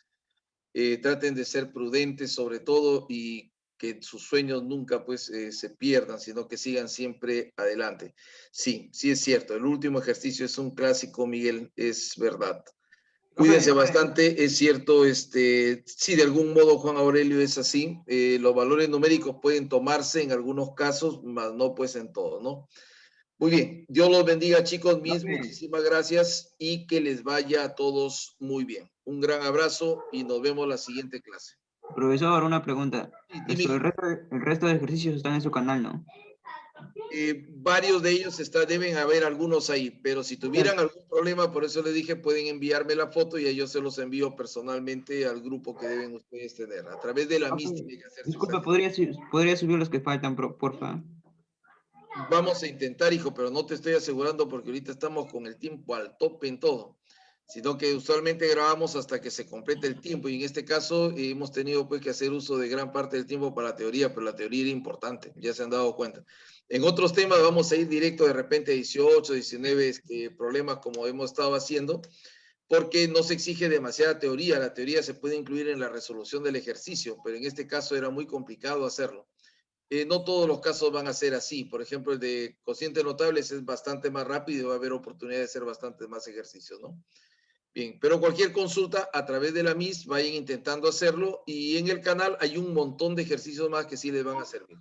Traten de ser prudentes sobre todo y que sus sueños nunca pues se pierdan, sino que sigan siempre adelante. Sí, sí es cierto, el último ejercicio es un clásico, Miguel, es verdad. Cuídense bastante, es cierto, sí, de algún modo, Juan Aurelio, es así. Los valores numéricos pueden tomarse en algunos casos, mas no pues en todos, ¿no? Muy bien, Dios los bendiga, chicos, muchísimas gracias y que les vaya a todos muy bien. Un gran abrazo y nos vemos la siguiente clase. Profesor, una pregunta. Sí, el resto de ejercicios están en su canal, ¿no? Varios de ellos deben haber algunos ahí, pero si tuvieran algún problema, por eso les dije, pueden enviarme la foto y yo se los envío personalmente al grupo que deben ustedes tener. A través de la MIS tiene que hacer. Disculpa, ¿podría subir los que faltan, porfa? Vamos a intentar, hijo, pero no te estoy asegurando porque ahorita estamos con el tiempo al tope en todo, sino que usualmente grabamos hasta que se complete el tiempo y en este caso hemos tenido pues que hacer uso de gran parte del tiempo para la teoría, pero la teoría era importante, ya se han dado cuenta. En otros temas vamos a ir directo de repente a 18, 19 problemas como hemos estado haciendo, porque no se exige demasiada teoría, la teoría se puede incluir en la resolución del ejercicio, pero en este caso era muy complicado hacerlo. No todos los casos van a ser así. Por ejemplo, el de cocientes notables es bastante más rápido y va a haber oportunidad de hacer bastantes más ejercicios, ¿no? Bien, pero cualquier consulta a través de la MIS, vayan intentando hacerlo y en el canal hay un montón de ejercicios más que sí les van a servir.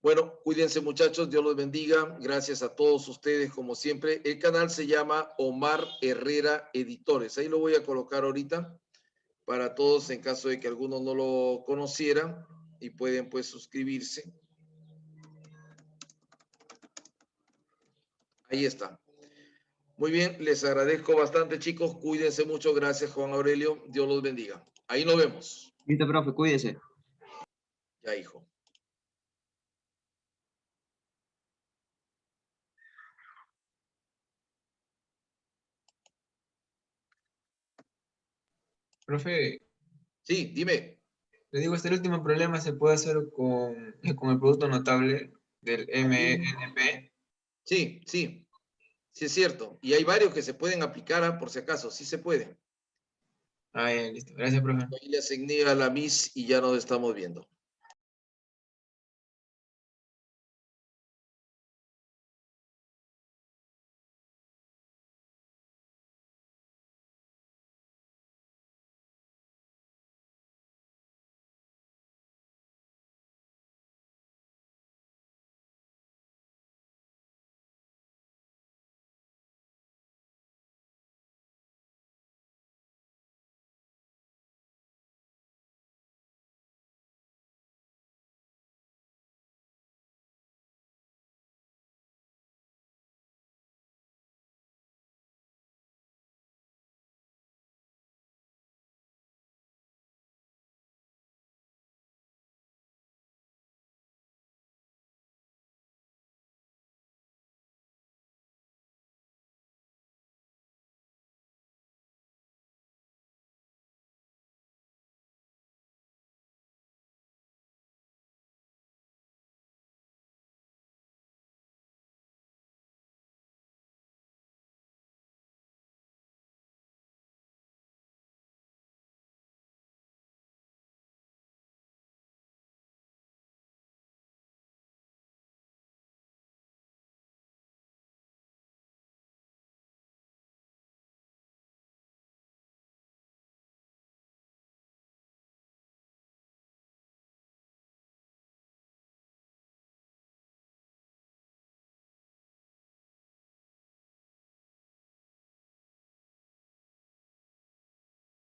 Bueno, cuídense muchachos, Dios los bendiga. Gracias a todos ustedes como siempre. El canal se llama Omar Herrera Editores. Ahí lo voy a colocar ahorita para todos en caso de que alguno no lo conociera y pueden pues suscribirse. Ahí está. Muy bien, les agradezco bastante, chicos. Cuídense mucho. Gracias, Juan Aurelio. Dios los bendiga. Ahí nos vemos. Listo, profe, cuídese. Ya, hijo. Profe. Sí, dime. Le digo, este último problema se puede hacer con el producto notable del MNP. Sí, sí. Sí es cierto. Y hay varios que se pueden aplicar, por si acaso. Sí se puede. Ah, ya, listo. Gracias, profe. Ahí le asigné a la MIS y ya nos estamos viendo.